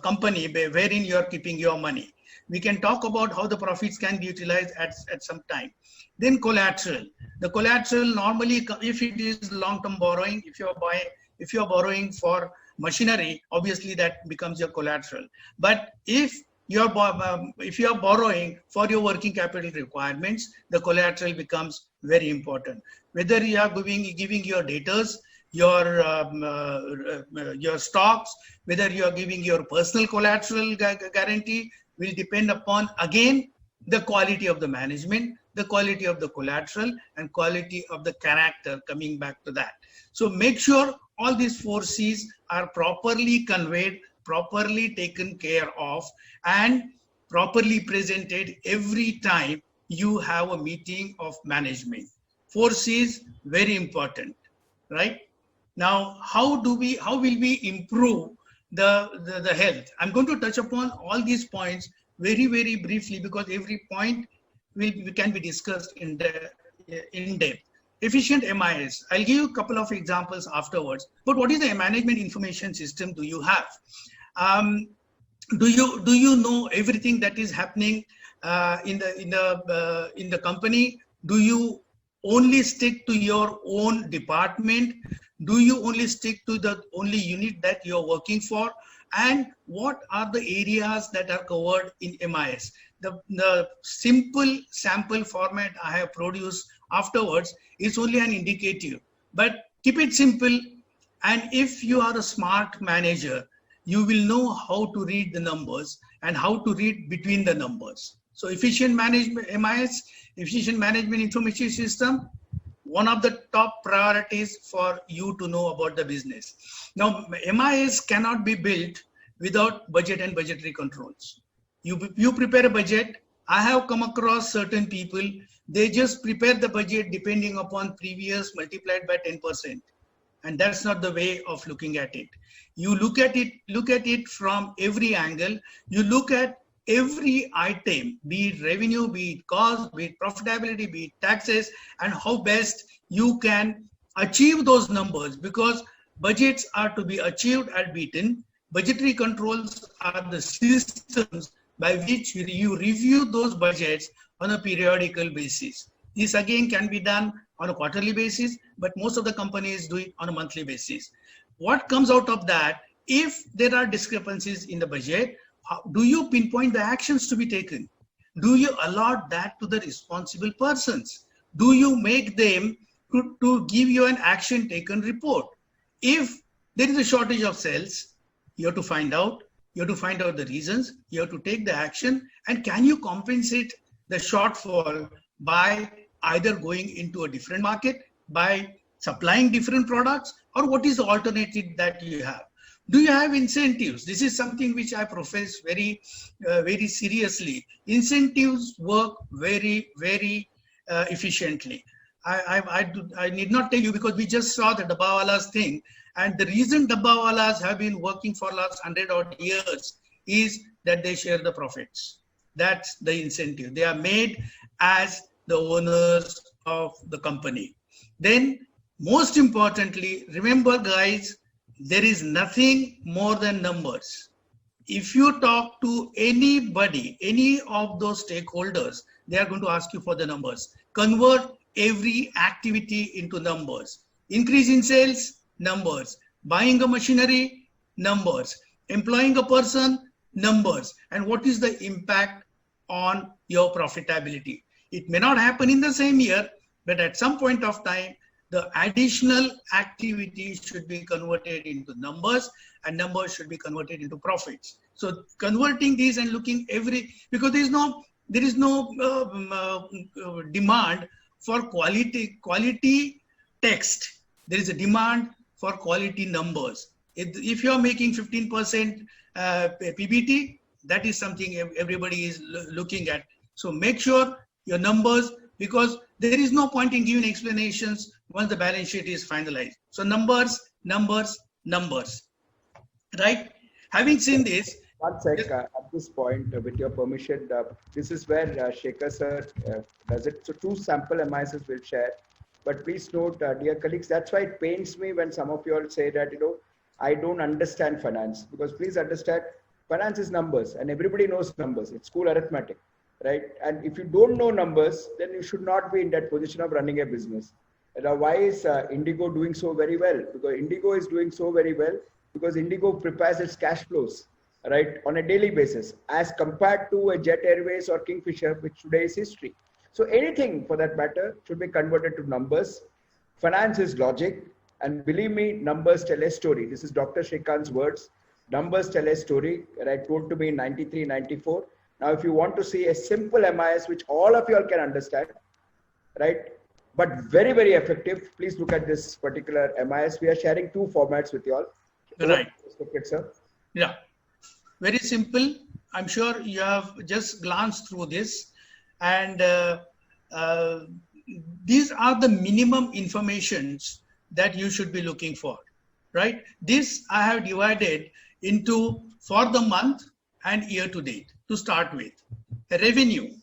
company wherein you are keeping your money. We can talk about how the profits can be utilized at some time. Then collateral. The collateral normally, if it is long-term borrowing, if you are borrowing for machinery, obviously that becomes your collateral. But if you are borrowing for your working capital requirements, the collateral becomes very important. Whether you are giving your debtors, your stocks, whether you are giving your personal collateral guarantee, will depend upon, again, the quality of the management, the quality of the collateral, and quality of the character, coming back to that. So make sure all these 4 C's are properly conveyed, properly taken care of, and properly presented every time you have a meeting of management. 4 C's, very important, right? Now, how will we improve the health? I'm going to touch upon all these points very, very briefly, because every point can be discussed in depth. Efficient MIS. I'll give you a couple of examples afterwards. But what is the management information system do you have? Do you know everything that is happening in the company? Do you only stick to your own department? Do you only stick to the only unit that you're working for? And what are the areas that are covered in MIS? The simple sample format I have produced afterwards is only an indicative, but keep it simple. And if you are a smart manager, you will know how to read the numbers and how to read between the numbers. So efficient management, MIS, efficient management information system, one of the top priorities for you to know about the business. Now, MIS cannot be built without budget and budgetary controls. You prepare a budget. I have come across certain people, they just prepare the budget depending upon previous multiplied by 10%. And that's not the way of looking at it. You look at it from every angle. You look at every item, be it revenue, be it cost, be it profitability, be it taxes, and how best you can achieve those numbers, because budgets are to be achieved and beaten. Budgetary controls are the systems by which you review those budgets on a periodical basis. This again can be done on a quarterly basis, but most of the companies do it on a monthly basis. What comes out of that, if there are discrepancies in the budget, do you pinpoint the actions to be taken? Do you allot that to the responsible persons? Do you make them to give you an action taken report? If there is a shortage of cells, you have to find out. You have to find out the reasons. You have to take the action. And can you compensate the shortfall by either going into a different market, by supplying different products, or what is the alternative that you have? Do you have incentives? This is something which I profess very, very seriously. Incentives work very, very efficiently. I need not tell you, because we just saw the Dabbawalas thing. And the reason Dabbawalas have been working for last 100 odd years is that they share the profits. That's the incentive. They are made as the owners of the company. Then Most importantly, remember guys, there is nothing more than numbers. If you talk to anybody, any of those stakeholders, they are going to ask you for the numbers. Convert every activity into numbers. Increase in sales, numbers. Buying a machinery, numbers. Employing a person, numbers. And what is the impact on your profitability? It may not happen in the same year, but at some point of time, the additional activity should be converted into numbers, and numbers should be converted into profits. So converting these and looking because there is no demand for quality text. There is a demand for quality numbers. If you are making 15% PBT, that is something everybody is looking at. So make sure your numbers, because there is no point in giving explanations once the balance sheet is finalized. So numbers, numbers, numbers, right? Having seen this. One sec, at this point, with your permission, this is where Shekhar sir does it. So 2 sample MISs will share. But please note, dear colleagues, that's why it pains me when some of you all say that, I don't understand finance. Because please understand, finance is numbers and everybody knows numbers. It's school arithmetic, right? And if you don't know numbers, then you should not be in that position of running a business. And why is Indigo doing so very well? Because Indigo is doing so very well because Indigo prepares its cash flows, right, on a daily basis as compared to a Jet Airways or Kingfisher, which today is history. So anything for that matter should be converted to numbers. Finance is logic. And believe me, numbers tell a story. This is Dr. Srikanth's words. Numbers tell a story, right? Told to me in 93, 94. Now, if you want to see a simple MIS, which all of you all can understand, right? But very, very effective. Please look at this particular MIS. We are sharing 2 formats with you all. Right. Sir. Yeah. Very simple. I'm sure you have just glanced through this. And these are the minimum informations that you should be looking for, right? This I have divided into for the month and year to date to start with. Revenue.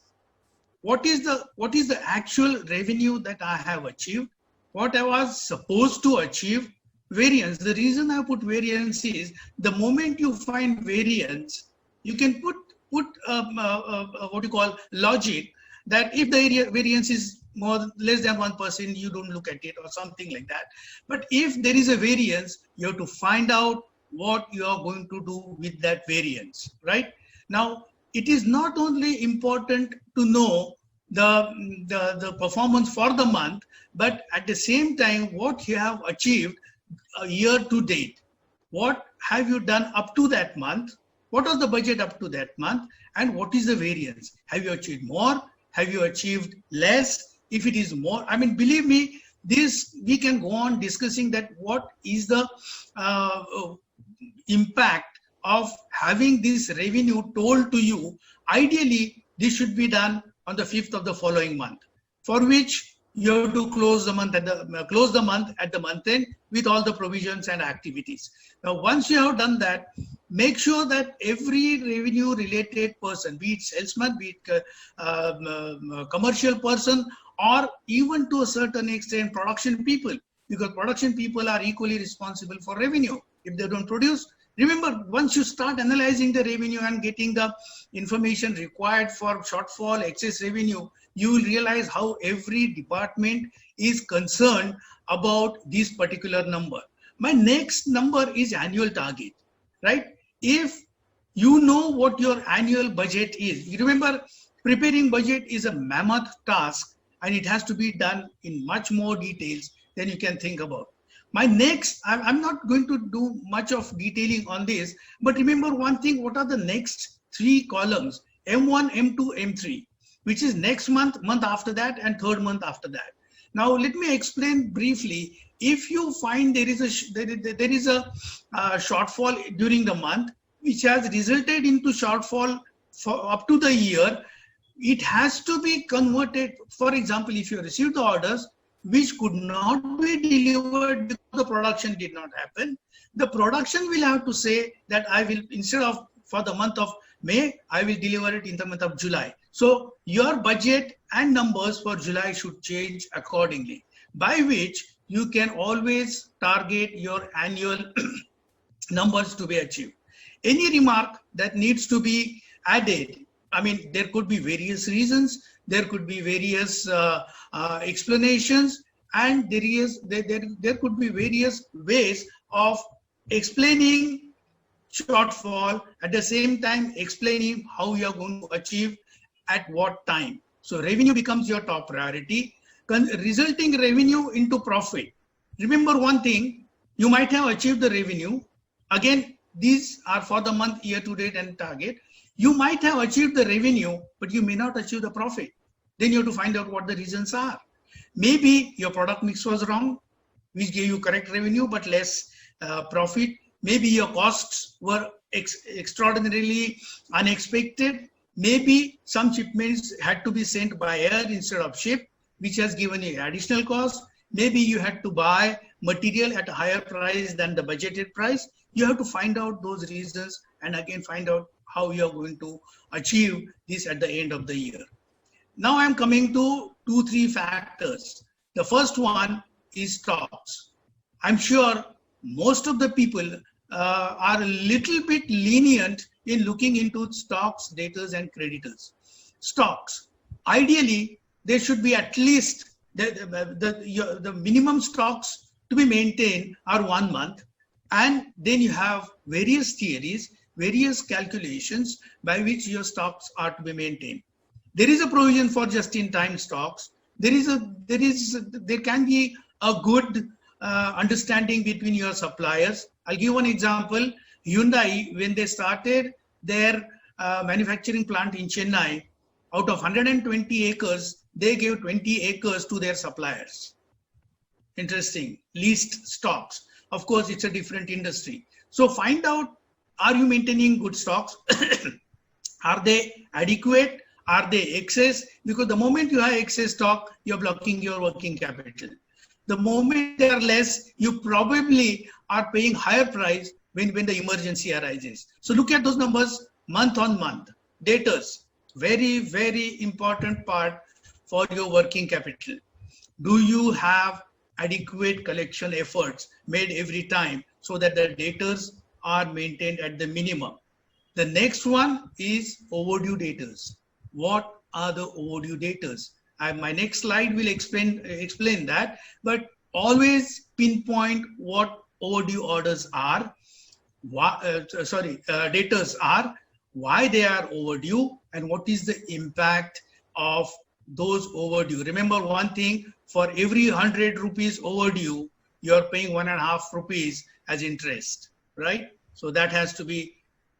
What is the actual revenue that I have achieved? What I was supposed to achieve? Variance. The reason I put variance is the moment you find variance, you can put what you call logic that if the variance is less than 1%, you don't look at it or something like that. But if there is a variance, you have to find out what you are going to do with that variance, right? Now, it is not only important to know the performance for the month, but at the same time, what you have achieved year to date. What have you done up to that month? What was the budget up to that month? And what is the variance? Have you achieved more? Have you achieved less? If it is more, I mean, believe me, this we can go on discussing that what is the impact of having this revenue told to you. Ideally, this should be done on the 5th of the following month, for which you have to close the month at the month end with all the provisions and activities. Now, once you have done that, make sure that every revenue related person, be it salesman, be it commercial person, or even to a certain extent production people, because production people are equally responsible for revenue if they don't produce. Remember, once you start analyzing the revenue and getting the information required for shortfall, excess revenue, you will realize how every department is concerned about this particular number. My next number is annual target, right? If you know what your annual budget is, you remember preparing budget is a mammoth task and it has to be done in much more details than you can think about. My next, I'm not going to do much of detailing on this, but remember one thing, what are the next 3 columns? M1, M2, M3, which is next month, month after that, and 3rd month after that. Now, let me explain briefly. If you find there is a shortfall during the month, which has resulted into shortfall for up to the year, it has to be converted. For example, if you receive the orders which could not be delivered because the production did not happen, the production will have to say that I will, instead of for the month of May, I will deliver it in the month of July. So your budget and numbers for July should change accordingly. by which you can always target your annual numbers to be achieved. Any remark that needs to be added, I mean, there could be various reasons, there could be various explanations, and there could be various ways of explaining shortfall, at the same time explaining how you are going to achieve at what time. So revenue becomes your top priority, resulting revenue into profit. Remember one thing, you might have achieved the revenue. Again, these are for the month, year to date and target. You might have achieved the revenue, but you may not achieve the profit. Then you have to find out what the reasons are. Maybe your product mix was wrong, which gave you correct revenue, but less profit. Maybe your costs were extraordinarily unexpected. Maybe some shipments had to be sent by air instead of ship, which has given you additional cost. Maybe you had to buy material at a higher price than the budgeted price. You have to find out those reasons and again find out how you are going to achieve this at the end of the year. Now I'm coming to 2-3 factors. The first one is stocks. I'm sure most of the people are a little bit lenient in looking into stocks, debtors, and creditors. Stocks, ideally, there should be at least the minimum stocks to be maintained are 1 month, and then you have various theories, various calculations by which your stocks are to be maintained. There is a provision for just-in-time stocks. There can be a good understanding between your suppliers. I'll give one example. Hyundai, when they started their manufacturing plant in Chennai, out of 120 acres, they gave 20 acres to their suppliers. Interesting. Leased stocks. Of course, it's a different industry. So find out, are you maintaining good stocks? Are they adequate? Are they excess? Because the moment you have excess stock, you're blocking your working capital. The moment they are less, you probably are paying higher price when the emergency arises. So look at those numbers month on month. Debtors, very, very important part for your working capital. Do you have adequate collection efforts made every time so that the debtors are maintained at the minimum? The next one is overdue debtors. What are the overdue debtors? My next slide will explain that, but always pinpoint what overdue orders are, debtors are, why they are overdue, and what is the impact of those overdue. Remember one thing, for every 100 rupees overdue, you are paying 1.5 rupees as interest, right? So that has to be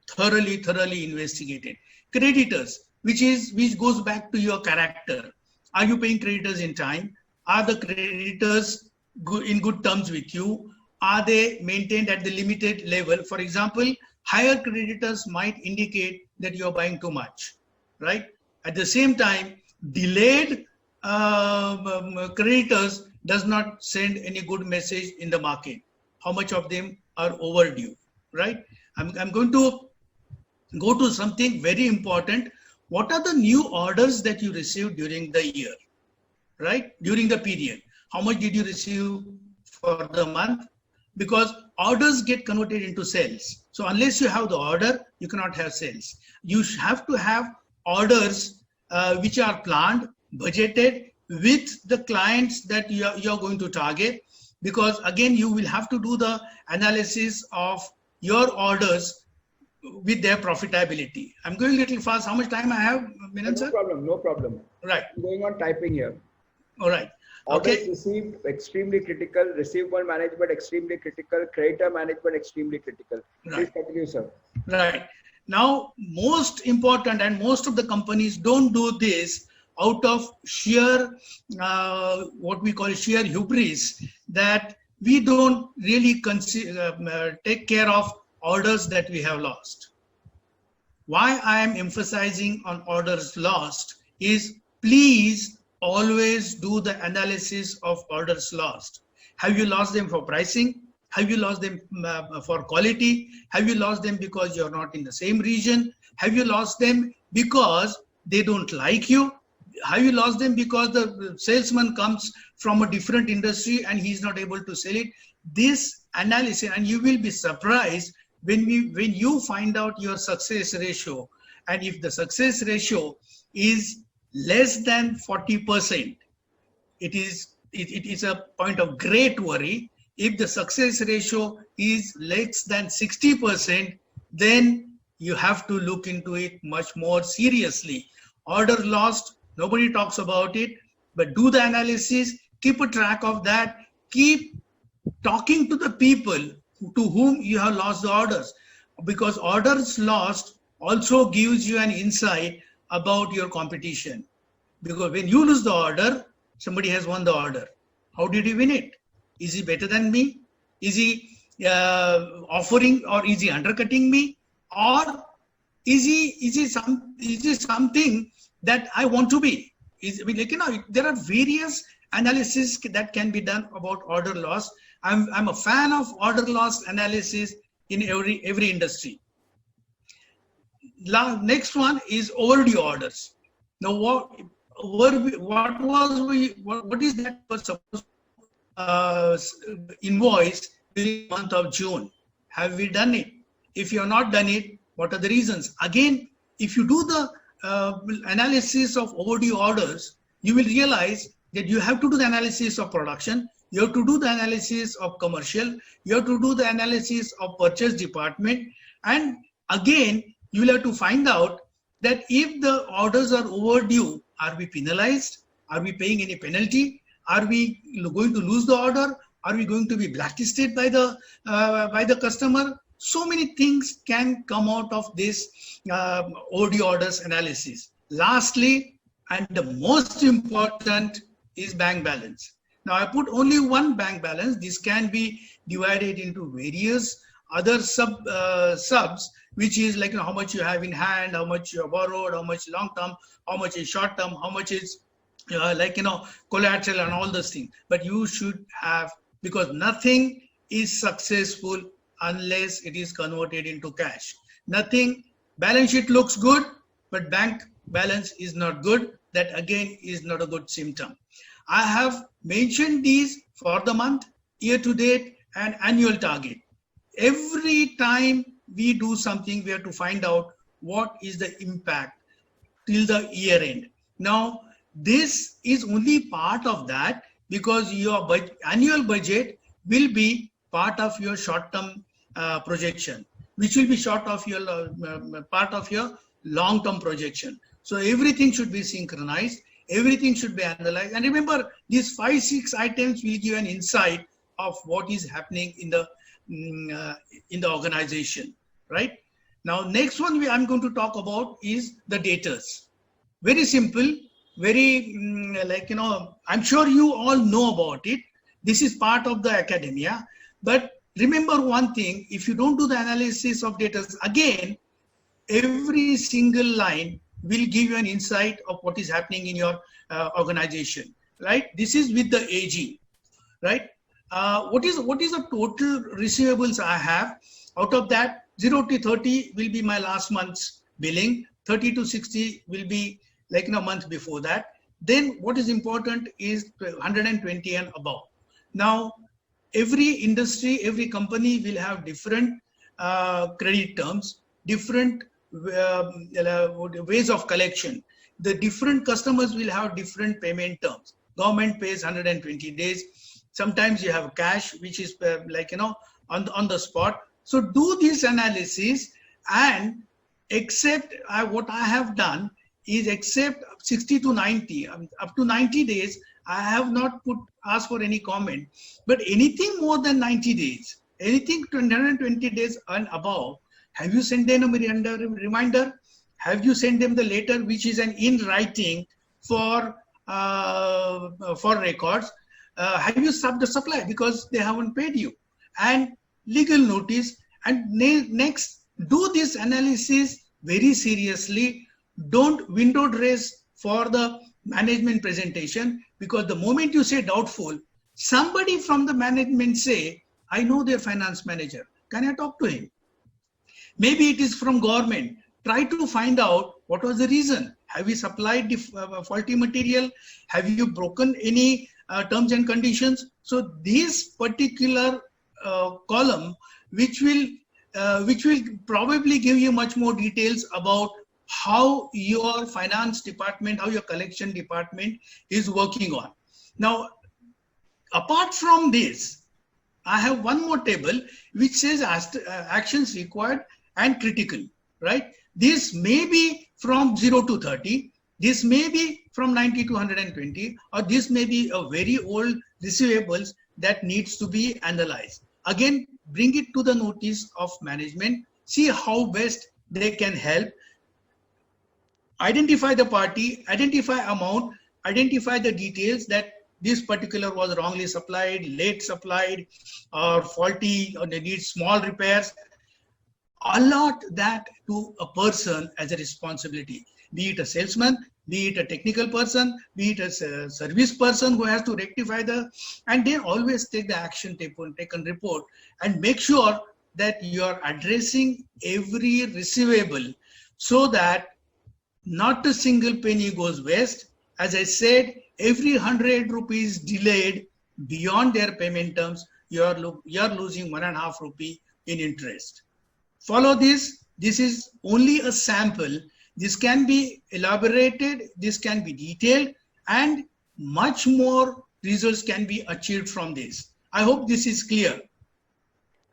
thoroughly investigated. Creditors, which goes back to your character. Are you paying creditors in time? Are the creditors in good terms with you? Are they maintained at the limited level? For example, higher creditors might indicate that you are buying too much, right? At the same time, delayed creditors does not send any good message in the market. How much of them are overdue, right? I'm going to go to something very important. What are the new orders that you received during the year, right? During the period. How much did you receive for the month? Because orders get converted into sales. So unless you have the order, you cannot have sales. You have to have orders which are planned, budgeted with the clients that you're going to target. Because again, you will have to do the analysis of your orders with their profitability. I'm going a little fast. How much time I have, Minan sir? No problem. Right. I'm going on typing here. All right. Orders Okay. received, extremely critical. Receivable management, extremely critical. Creditor management, extremely critical. Please Right. continue, sir. Right. Now, most important, and most of the companies don't do this out of sheer, what we call sheer hubris, that we don't really take care of orders that we have lost. Why I am emphasizing on orders lost is, please always do the analysis of orders lost. Have you lost them for pricing? Have you lost them for quality? Have you lost them because you're not in the same region? Have you lost them because they don't like you? Have you lost them because the salesman comes from a different industry and he's not able to sell it? This analysis, and you will be surprised when you find out your success ratio. And if the success ratio is less than 40%, it is a point of great worry. If the success ratio is less than 60%, then you have to look into it much more seriously. Order lost, nobody talks about it, but do the analysis, keep a track of that, keep talking to the people to whom you have lost the orders, because orders lost also gives you an insight about your competition. Because when you lose the order, somebody has won the order. How did he win it? Is he better than me? Is he offering, or is he undercutting me? Or is he something that I want to be? There are various analysis that can be done about order loss. I'm a fan of order loss analysis in every industry. Next one is overdue orders. Now, what is that was supposed to invoice during the month of June? Have we done it? If you have not done it, what are the reasons? Again, if you do the analysis of overdue orders, you will realize that you have to do the analysis of production, you have to do the analysis of commercial, you have to do the analysis of purchase department, and again, you will have to find out that if the orders are overdue, are we penalized? Are we paying any penalty? Are we going to lose the order? Are we going to be blacklisted by the customer? So many things can come out of this overdue orders analysis. Lastly, and the most important, is bank balance. Now, I put only one bank balance. This can be divided into various other subs, which is like how much you have in hand, how much you have borrowed, how much long term, how much is short term, how much is collateral and all those things. But you should have, because nothing is successful unless it is converted into cash. Nothing, balance sheet looks good, but bank balance is not good. That again is not a good symptom. I have mentioned these for the month, year to date, and annual target. Every time we do something, we have to find out what is the impact till the year end. Now, this is only part of that, because your annual budget will be part of your short-term projection, which will be short of your part of your long-term projection. So everything should be synchronized, everything should be analyzed. And remember, these 5-6 items will give an insight of what is happening in the organization, right? Now, next one I'm going to talk about is the datas. Very simple, very I'm sure you all know about it. This is part of the academia. But remember one thing, if you don't do the analysis of data, again, every single line will give you an insight of what is happening in your organization, right? This is with the AG, right? What is the total receivables I have? Out of that, 0 to 30 will be my last month's billing. 30 to 60 will be like in a month before that. Then what is important is 120 and above. Now, every industry, every company will have different credit terms, different ways of collection. The different customers will have different payment terms. Government pays 120 days. Sometimes you have cash, which is on the spot. So do this analysis, and except what I have done is, except 60 to 90, up to 90 days, I have not asked for any comment. But anything more than 90 days, anything 120 days and above, have you sent them a reminder? Have you sent them the letter, which is an in writing for records? Have you stopped the supply because they haven't paid you? And legal notice. And next, do this analysis very seriously. Don't window dress for the management presentation, because the moment you say doubtful, somebody from the management say, I know their finance manager. Can I talk to him? Maybe it is from government. Try to find out what was the reason. Have you supplied the faulty material? Have you broken any terms and conditions? So this particular column, which will probably give you much more details about how your finance department, how your collection department is working on. Now, apart from this, I have one more table which says actions required and critical, right? This may be from 0 to 30. This may be from 90 to 120, or this may be a very old receivables that needs to be analyzed. Again, bring it to the notice of management, see how best they can help. Identify the party, identify amount, identify the details that this particular was wrongly supplied, late supplied, or faulty, or they need small repairs. Allot that to a person as a responsibility, be it a salesman, be it a technical person, be it a service person who has to rectify and then always take the action taken report and make sure that you are addressing every receivable so that not a single penny goes waste. As I said, every 100 rupees delayed beyond their payment terms, you are losing 1.5 rupee in interest. Follow this. This is only a sample. This can be elaborated, this can be detailed, and much more results can be achieved from this. I hope this is clear.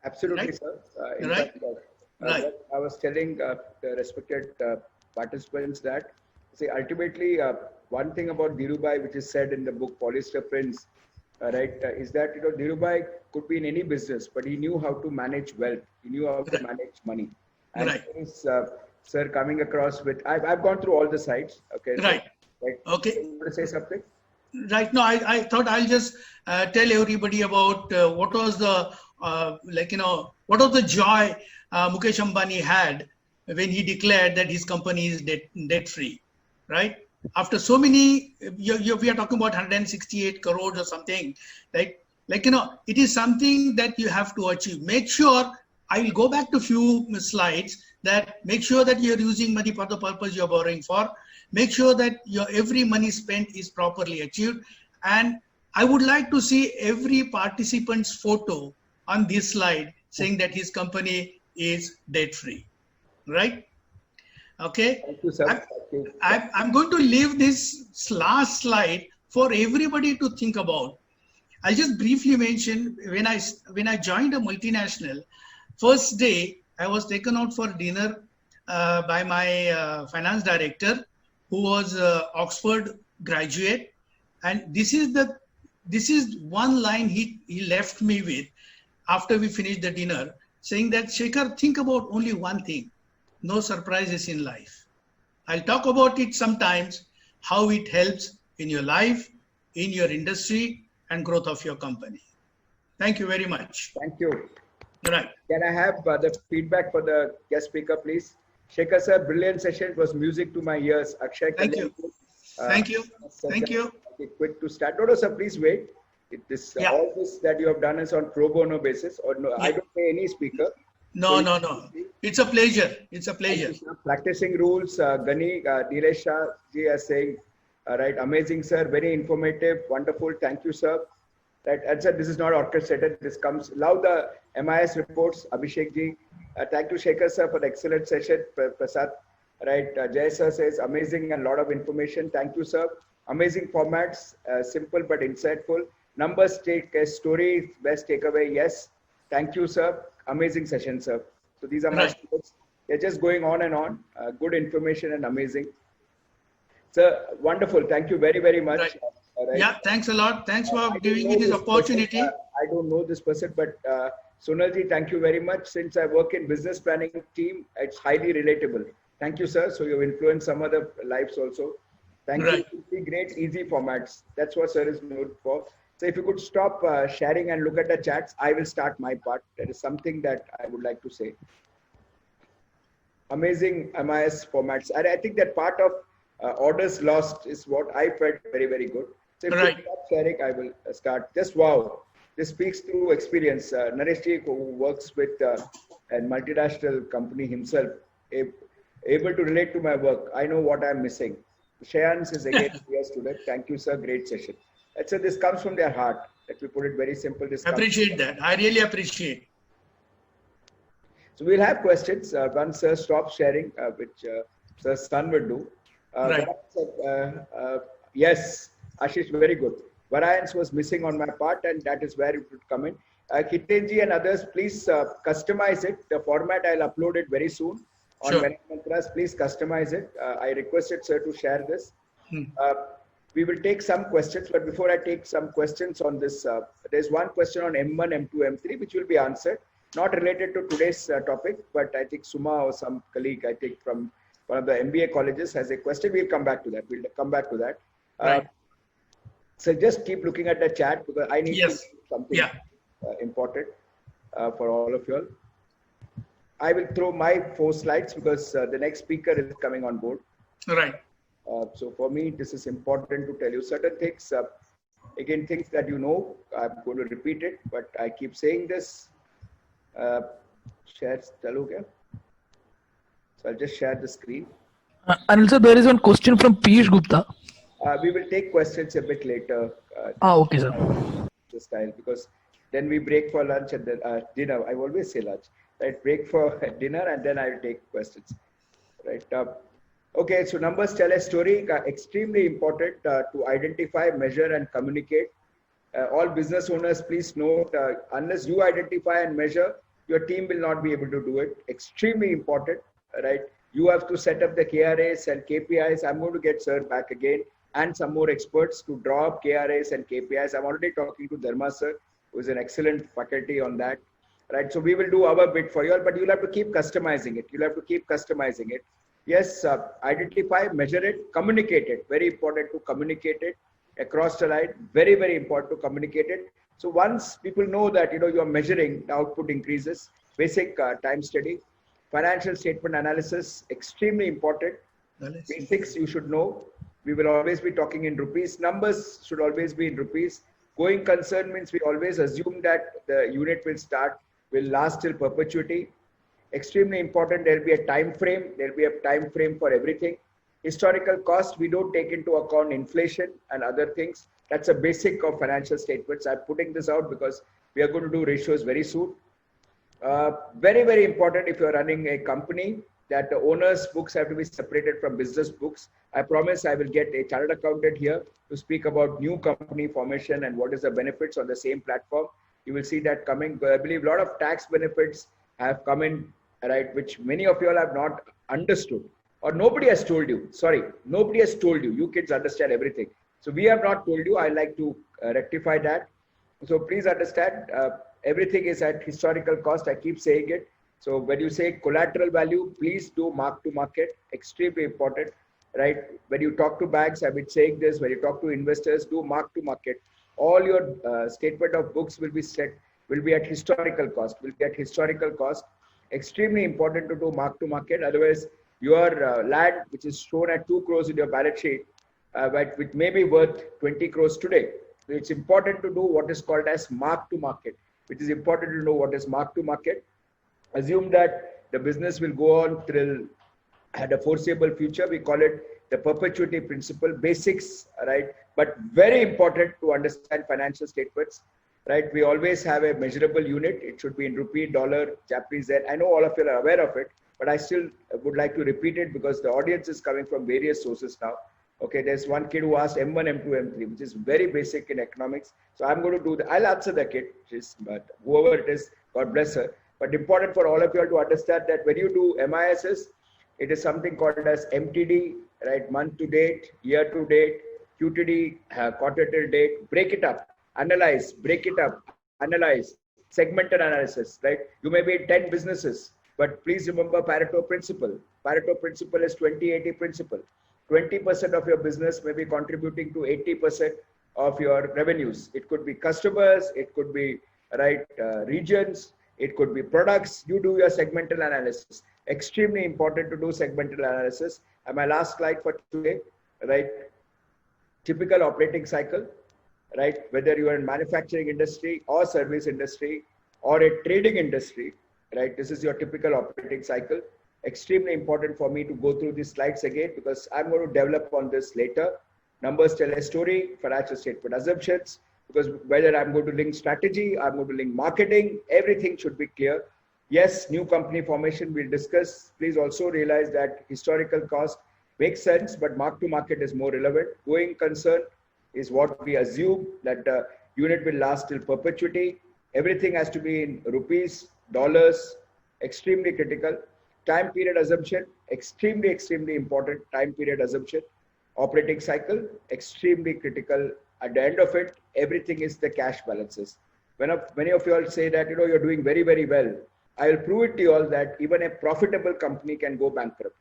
Absolutely, right? sir. Right. Right. I was telling the respected participants that, see, ultimately, one thing about Dhirubhai, which is said in the book Polyester Prince, is that Dhirubhai could be in any business, but he knew how to manage wealth. He knew how to manage money. And right. Sir, coming across with, I've gone through all the sites. Okay. Right. So, right. Okay. You want to say something? Right. No, I thought I'll just tell everybody about what was the what was the joy Mukesh Ambani had when he declared that his company is debt free, right? After so many, we are talking about 168 crores or something, right? It is something that you have to achieve. Make sure, I will go back to few slides, that make sure that you're using money for the purpose you're borrowing for. Make sure that your every money spent is properly achieved. And I would like to see every participant's photo on this slide saying that his company is debt free, right? Okay. Thank you, sir. I'm going to leave this last slide for everybody to think about. I'll just briefly mention, when I joined a multinational, first day I was taken out for dinner by my finance director, who was Oxford graduate, and this is one line he left me with after we finished the dinner, saying that, Shekhar, think about only one thing: no surprises in life. I'll talk about it sometimes, how it helps in your life, in your industry, and growth of your company. Thank you very much. Thank you. Right. Can I have the feedback for the guest speaker, please? Shekhar sir, brilliant session. It was music to my ears. Akshay, thank you. Thank you. Thank you. Quick to start. No, sir, please wait. All this that you have done is on pro bono basis, or no? Yeah. I don't pay any speaker. No. It's a pleasure. It's a pleasure. Practicing rules. Gani, Nilesh Shah ji are saying, right, amazing, sir. Very informative. Wonderful. Thank you, sir. Right, and sir, this is not orchestrated. This comes. Love the MIS reports. Abhishek ji. Thank you, Shekhar sir, for the excellent session. Prasad. Right. Jay sir says amazing and a lot of information. Thank you, sir. Amazing formats. Simple but insightful. Numbers take a story. Best takeaway. Yes. Thank you, sir. Amazing session, sir. So these are my students. They're just going on and on. Good information and amazing. Sir, wonderful. Thank you very, very much. Right. Right. Yeah, thanks a lot. Thanks for giving me this opportunity. I don't know this person, but Sonalji, thank you very much. Since I work in business planning team, it's highly relatable. Thank you, sir. So you've influenced some other lives also. Thank you. Great, easy formats. That's what sir is known for. So if you could stop sharing and look at the chats, I will start my part. That is something that I would like to say. Amazing MIS formats. And I think that part of orders lost is what I felt very, very good. So if you stop sharing, I will start. Just wow. This speaks through experience. Naresh ji, who works with a multinational company himself, able to relate to my work. I know what I'm missing. Shayans is again here student. Thank you, sir. Great session. So this comes from their heart. Let me put it very simple. This comes Appreciate that. I really appreciate. So we'll have questions once Sir stops sharing, which Sir's son will do. Right. Yes, Ashish, very good. Variance was missing on my part, and that is where it would come in. Hitenji and others, please customize it. The format, I'll upload it very soon on Sure. Mantras. Please customize it. I requested Sir to share this. We will take some questions, but before I take some questions on this, there's one question on M1, M2, M3, which will be answered. Not related to today's topic, but I think Suma or some colleague, I think from one of the MBA colleges has a question. We'll come back to that. We'll come back to that. Right. So just keep looking at the chat because I need to say something important for all of you all. I will throw my 4 slides because the next speaker is coming on board. Right. So for me, this is important to tell you certain things. Again, things that you know, I'm going to repeat it, but I keep saying this. Share, chalo kya? So I'll just share the screen. And also there is one question from Piyush Gupta. We will take questions a bit later. Okay, sir. This style, because then we break for lunch and then dinner. I always say lunch, right? Break for dinner and then I will take questions, right? Okay, so numbers tell a story. Extremely important to identify, measure, and communicate. All business owners, please note, unless you identify and measure, your team will not be able to do it. Extremely important, right? You have to set up the KRAs and KPIs. I'm going to get Sir back again and some more experts to draw up KRAs and KPIs. I'm already talking to Dharma Sir, who is an excellent faculty on that, right? So we will do our bit for you all, but you'll have to keep customizing it. You'll have to keep customizing it. Yes, identify, measure it, communicate it. Very important to communicate it across the line. Very, very important to communicate it. So once people know that, you're measuring, the output increases. Basic time study. Financial statement analysis, extremely important. Basics you should know. We will always be talking in rupees. Numbers should always be in rupees. Going concern means we always assume that the unit will last till perpetuity. Extremely important, there will be a time frame. There will be a time frame for everything. Historical cost, we don't take into account inflation and other things. That's a basic of financial statements. I'm putting this out because we are going to do ratios very soon. Very, very important if you're running a company that the owner's books have to be separated from business books. I promise I will get a chartered accountant here to speak about new company formation and what is the benefits on the same platform. You will see that coming. But I believe a lot of tax benefits have come in, right, which many of you all have not understood or nobody has told you. Sorry, nobody has told you. You kids understand everything. So we have not told you. I like to rectify that. So please understand, everything is at historical cost. I keep saying it. So when you say collateral value, please do mark to market. Extremely important, right? When you talk to banks, I've been saying this. When you talk to investors, do mark to market. All your statement of books will be at historical cost. Extremely important to do mark to market. Otherwise, your land, which is shown at 2 crores in your balance sheet, but which may be worth 20 crores today. So it's important to do what is called as mark to market, which is important to know what is mark to market. Assume that the business will go on till the foreseeable future. We call it the perpetuity principle, basics, right? But very important to understand financial statements, right? We always have a measurable unit. It should be in rupee, dollar, Japanese yen. I know all of you are aware of it, but I still would like to repeat it because the audience is coming from various sources now. Okay, there's one kid who asked M1, M2, M3, which is very basic in economics. So I'm going to do that. I'll answer the kid, but whoever it is, God bless her. But important for all of you all to understand that when you do MISs, it is something called as MTD, right? Month to date, year to date, QTD, quarter till date. Break it up, analyze, break it up, analyze, segmental analysis, right? You may be in 10 businesses, but please remember Pareto principle. Pareto principle is 20-80 principle. 20% of your business may be contributing to 80% of your revenues. It could be customers, it could be regions, it could be products. You do your segmental analysis. Extremely important to do segmental analysis. And my last slide for today, right? Typical operating cycle, right? Whether you are in manufacturing industry or service industry or a trading industry, right? This is your typical operating cycle. Extremely important for me to go through these slides again because I'm going to develop on this later. Numbers tell a story, financial statement assumptions, because whether I'm going to link strategy, I'm going to link marketing, everything should be clear. Yes, new company formation we'll discuss. Please also realize that historical cost makes sense, but mark to market is more relevant. Going concern is what we assume that the unit will last till perpetuity. Everything has to be in rupees, dollars, extremely critical. Time period assumption, extremely important. Time period assumption. Operating cycle, extremely critical. At the end of it, everything is the cash balances. When many of you all say that you're doing very, very well, I will prove it to you all that even a profitable company can go bankrupt.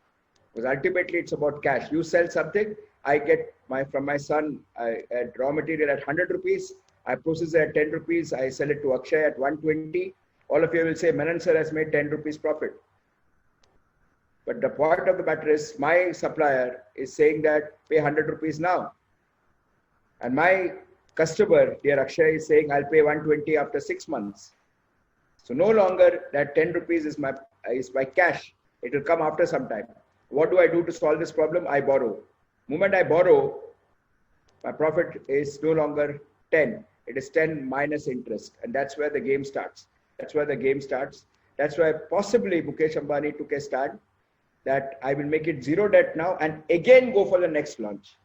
Because ultimately it's about cash. You sell something, I get from my son at raw material at 100 rupees. I process it at 10 rupees. I sell it to Akshay at 120. All of you will say, Menon sir has made 10 rupees profit. But the point of the matter is my supplier is saying that pay 100 rupees now. And my customer, dear Akshay, is saying I'll pay 120 after 6 months. So no longer that 10 rupees is my cash. It will come after some time. What do I do to solve this problem? I borrow. The moment I borrow, my profit is no longer 10. It is 10 minus interest. And that's where the game starts. That's why possibly Mukesh Ambani took a stand that I will make it zero debt now and again go for the next launch.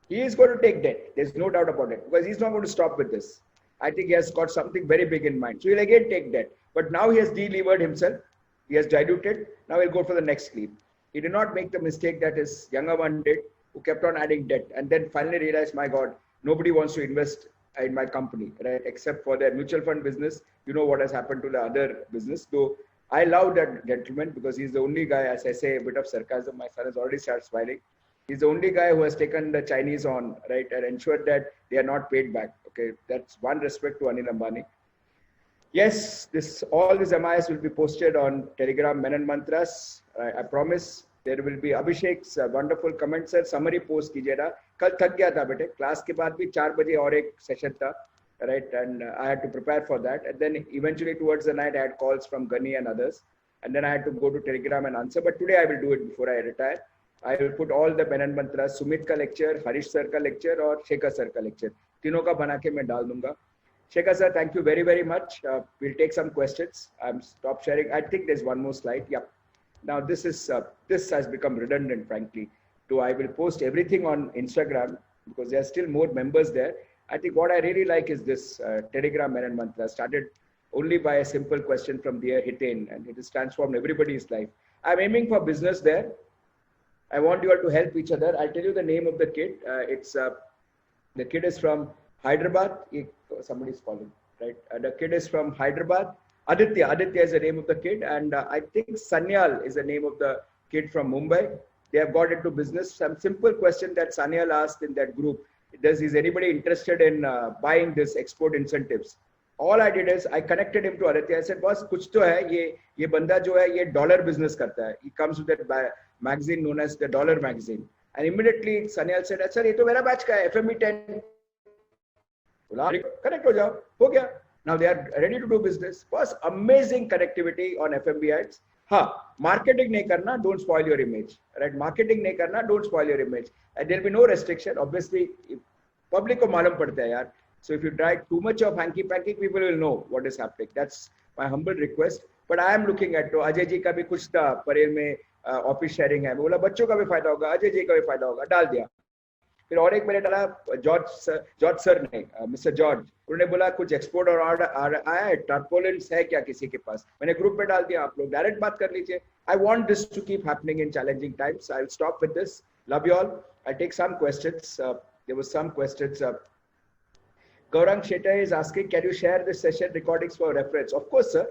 He is going to take debt. There's no doubt about it because he's not going to stop with this. I think he has got something very big in mind. So he'll again take debt. But now he has delevered himself. He has diluted. Now he'll go for the next leap. He did not make the mistake that his younger one did, who kept on adding debt and then finally realized, my God, nobody wants to invest in my company, right? Except for their mutual fund business. You know what has happened to the other business. So I love that gentleman because he's the only guy, as I say, a bit of sarcasm. My son has already started smiling. He's the only guy who has taken the Chinese on, right, and ensured that they are not paid back. Okay, that's one respect to Anil Ambani. Yes, all these MIS will be posted on Telegram, Menon Mantras. I promise. There will be Abhishek's wonderful comment, sir. Summary post कीजिएगा. कल थक गया था बेटे. Class के बाद भी 4 बजे और एक session था, right? And I had to prepare for that. And then eventually towards the night, I had calls from Gunny and others. And then I had to go to Telegram and answer. But today I will do it before I retire. I will put all the Menon Mantras, Sumit का lecture, Harish sir का lecture और Shekhar sir का lecture. तीनों का बना के मैं डाल दूँगा. Shekhar sir, thank you very, very much. We'll take some questions. I'm stop sharing. I think there's one more slide. Yeah. Now this has become redundant, frankly. So I will post everything on Instagram because there are still more members there. I think what I really like is this Telegram Menon Mantra started only by a simple question from dear Hitain, and it has transformed everybody's life. I'm aiming for business there. I want you all to help each other. I'll tell you the name of the kid. The kid is from Hyderabad. Somebody's calling, right? The kid is from Hyderabad. Aditya is the name of the kid, and I think Sanyal is the name of the kid from Mumbai. They have got into business. Some simple question that Sanyal asked in that group: is anybody interested in buying this export incentives? All I did is I connected him to Aditya. I said, boss, कुछ तो है ये बंदा जो है ये dollar business करता है. He comes with that magazine known as the Dollar Magazine, and immediately Sanyal said, sir, ये तो मेरा batch का है, FME 10. Connect हो जाओ, हो गया. Now they are ready to do business. Was amazing connectivity on FMB ads. Marketing nahi karna, don't spoil your image. Right? Marketing nahi karna, don't spoil your image. And there will be no restriction. Obviously, public ko malum padta hai yaar. So if you try too much of hanky-panky, people will know what is happening. That's my humble request. But I am looking at to Ajay ji ka bhi kuch tha, Parel mein office sharing hai. बोला बच्चों का भी फायदा होगा, Ajay ji का भी फायदा होगा, डाल दिया. फिर और एक मैंने डाला जॉर्ज सर ने, मिस्टर जॉर्ज, उन्होंने बोला कुछ एक्सपोर्ट और ऑर्डर आया है, टार्पोलिन्स है क्या किसी के पास? मैंने ग्रुप में डाल दिया, आप लोग डायरेक्ट बात कर लीजिए. I want this to keep happening in challenging times. I will stop with this. Love you all. I take some questions. There was some questions. Gaurang Sheta is asking, can you share this session recordings for reference? Of course, sir.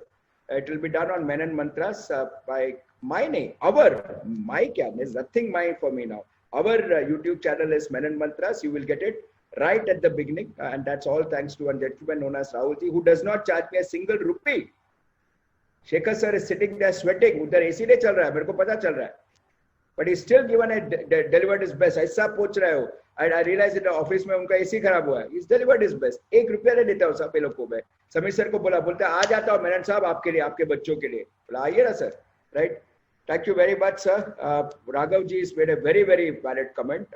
It will be done on Menon Mantras by my name. My kya? There's nothing mine for me now. Our YouTube channel is Menon Mantras. You will get it right at the beginning. And that's all thanks to one gentleman known as Rahulji, who does not charge me a single rupee. Shekhar sir is sitting there sweating. Udhar AC nahi chal raha hai. Mereko pata chal raha hai. But he's still given delivered his best. ऐसा पूछ रहे हो. And I realized that office में उनका AC खराब हुआ है. He's delivered his best. 1 रुपया नहीं देता हूँ सब लोग को मैं. समीर सर को बोलता आ जाता हूँ मेनन साहब आपके लिए, आपके बच्चों के लिए. बोला आइए ना sir. Right? Thank you very much, sir. Raghav ji has made a very, very valid comment.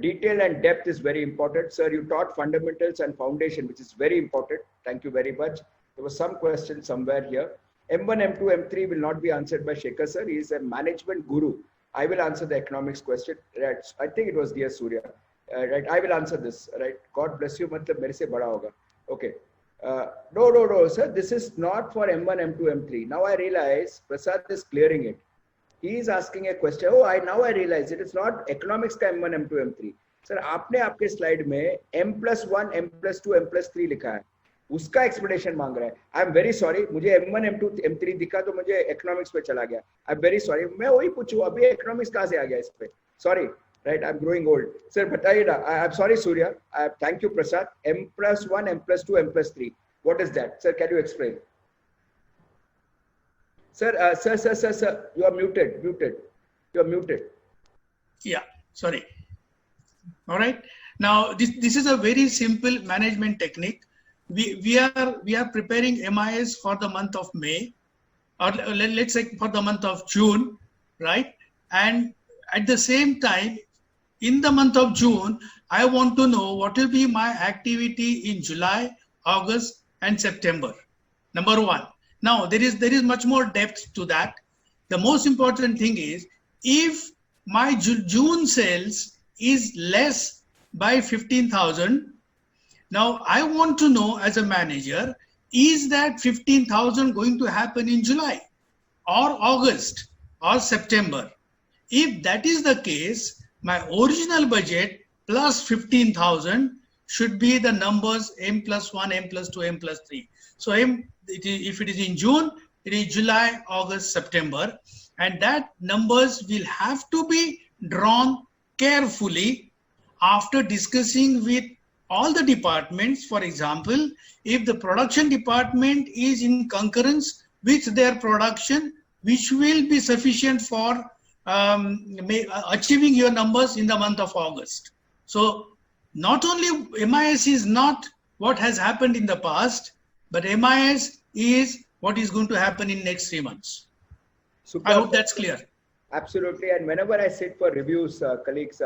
Detail and depth is very important. Sir, you taught fundamentals and foundation, which is very important. Thank you very much. There was some question somewhere here. M1, M2, M3 will not be answered by Shekhar, sir. He is a management guru. I will answer the economics question. Right. I think it was dear Surya. Right. I will answer this. Right. God bless you. Matlab mere se bada hoga. Okay. No, sir. This is not for M1, M2, M3. Now I realize Prasad is clearing it. He is asking a question. Oh, now I realize it is not economics का M1, M2, M3. Sir, आपने आपके slide में M+1, M+2, M+3 लिखा है. उसका explanation मांग रहा है. I am very sorry. मुझे M1, M2, M3 दिखा तो मुझे इकोनॉमिक्स पे चला गया. I am very sorry. मैं वही पूछूं अभी इकोनॉमिक्स कहाँ से आ गया इस पे. Sorry. Right, I'm growing old. Sir, बताइए ना. I'm sorry, Surya. Thank you, Prasad. M+1, M+2, M+3. What is that? Sir, can you explain? Sir, sir, you are muted. You are muted. Yeah, sorry. All right. Now, this is a very simple management technique. We are preparing MIS for the month of May, or let's say for the month of June, right? And at the same time, in the month of June, I want to know what will be my activity in July, August, and September. Number one. Now, there is much more depth to that. The most important thing is, if my June sales is less by 15,000, now I want to know as a manager, is that 15,000 going to happen in July or August or September? If that is the case, my original budget plus 15,000 should be the numbers M+1, M+2, M+3. So if it is in June, it is July, August, September, and that numbers will have to be drawn carefully after discussing with all the departments. For example, if the production department is in concurrence with their production, which will be sufficient for achieving your numbers in the month of August. So not only MIS is not what has happened in the past, but MIS is what is going to happen in next 3 months. I hope that's clear. Absolutely. And whenever I sit for reviews, colleagues,